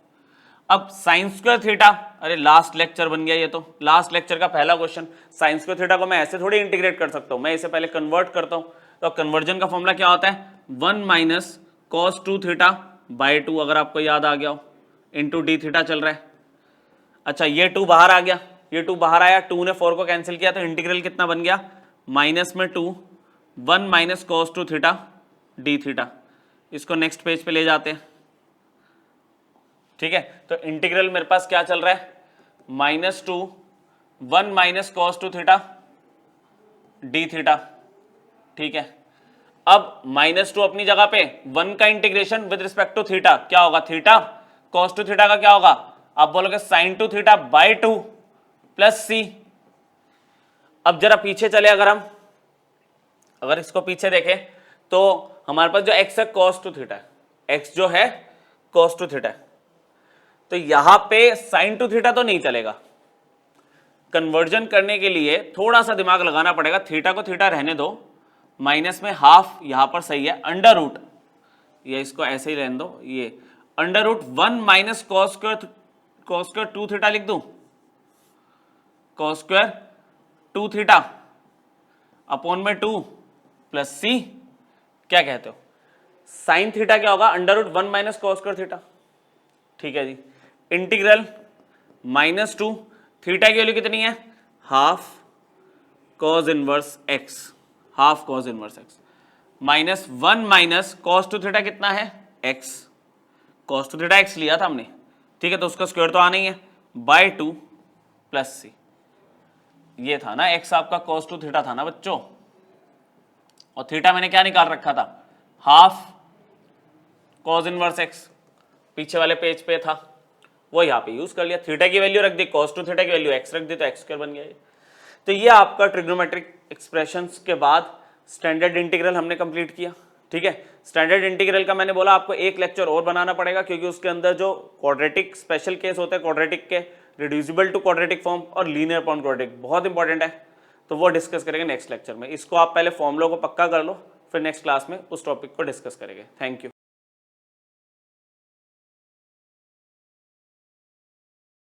S1: अब साइन स्क्वायर थीटा, अरे लास्ट लेक्चर बन गया ये, तो लास्ट लेक्चर का पहला क्वेश्चन। साइन स्क्वायर थीटा को मैं ऐसे थोड़ी इंटीग्रेट कर सकता हूं, मैं इसे पहले कन्वर्ट करता हूं। तो कन्वर्जन का फॉर्मूला क्या होता है, 1 माइनस कॉस 2 थीटा बाई 2, अगर आपको याद आ गया हो, इंटू डी थीटा चल रहा है। अच्छा, ये 2 बाहर आ गया, ये 2 बाहर आया, 2 ने 4 को कैंसिल किया, तो इंटीग्रल कितना बन गया, माइनस में 2 1 minus cos 2 theta d theta. इसको नेक्स्ट पेज पे ले जाते हैं, ठीक है। तो इंटीग्रल मेरे पास क्या चल रहा है, -2 1 minus cos 2 theta d theta, ठीक है। अब -2 अपनी जगह पे, 1 का integration with respect to theta क्या होगा, थीटा, कॉस 2 थीटा का क्या होगा, आप बोलोगे साइन 2 थीटा बाई 2 प्लस सी। अब जरा पीछे चले, अगर इसको पीछे देखें तो हमारे पास जो x है cos 2 थीटा है, x जो है cos 2 थीटा है, तो यहां पे sin 2 थीटा तो नहीं चलेगा, कन्वर्जन करने के लिए थोड़ा सा दिमाग लगाना पड़ेगा। थीटा को थीटा रहने दो, माइनस में हाफ यहां पर सही है, अंडर रूट, ये इसको ऐसे ही रहने दो, ये under root 1 minus cos square 2 theta लिख दूं, कॉस स्क्वायर 2 थीटा अपॉन में 2 प्लस सी, क्या कहते हो, साइन थीटा क्या होगा, under root 1 minus cos square theta. ठीक है जी, इंटीग्रल -2, थीटा की वैल्यू कितनी है, half cos inverse x, half cos inverse x, -1 minus cos two theta कितना है, x, cos two theta x लिया था हमने, ठीक है, तो उसका स्क्वायर तो आना ही है, बाय 2 प्लस सी, ये था ना एक्स आपका कॉस टू थीटा था ना बच्चों, और थीटा मैंने क्या निकाल रखा था, हाफ कॉस इनवर्स एक्स, पीछे वाले पेज पे था, वो यहाँ पे यूज कर लिया, थीटा की वैल्यू रख दी, कॉस टू थीटा की वैल्यू एक्स रख दी, तो एक्स स्क्वायर बन गया ये। तो ये आपका ट्रिग्नोमेट्रिक एक्सप्रेशंस के बाद स्टैंडर्ड इंटीग्रल हमने कंप्लीट किया। ठीक है, स्टैंडर्ड इंटीग्रल का मैंने बोला आपको एक लेक्चर और बनाना पड़ेगा, क्योंकि उसके अंदर जो क्वाड्रेटिक स्पेशल केस होते हैं क्वाड्रेटिक के, रिड्यूसिबल टू क्वाड्रेटिक फॉर्म और लीनियर अपॉन क्वाड्रेटिक, बहुत इंपॉर्टेंट है, तो वो डिस्कस करेंगे नेक्स्ट लेक्चर में। इसको आप पहले फॉर्मूला को पक्का कर लो, फिर नेक्स्ट क्लास में उस टॉपिक को डिस्कस करेंगे। Thank you.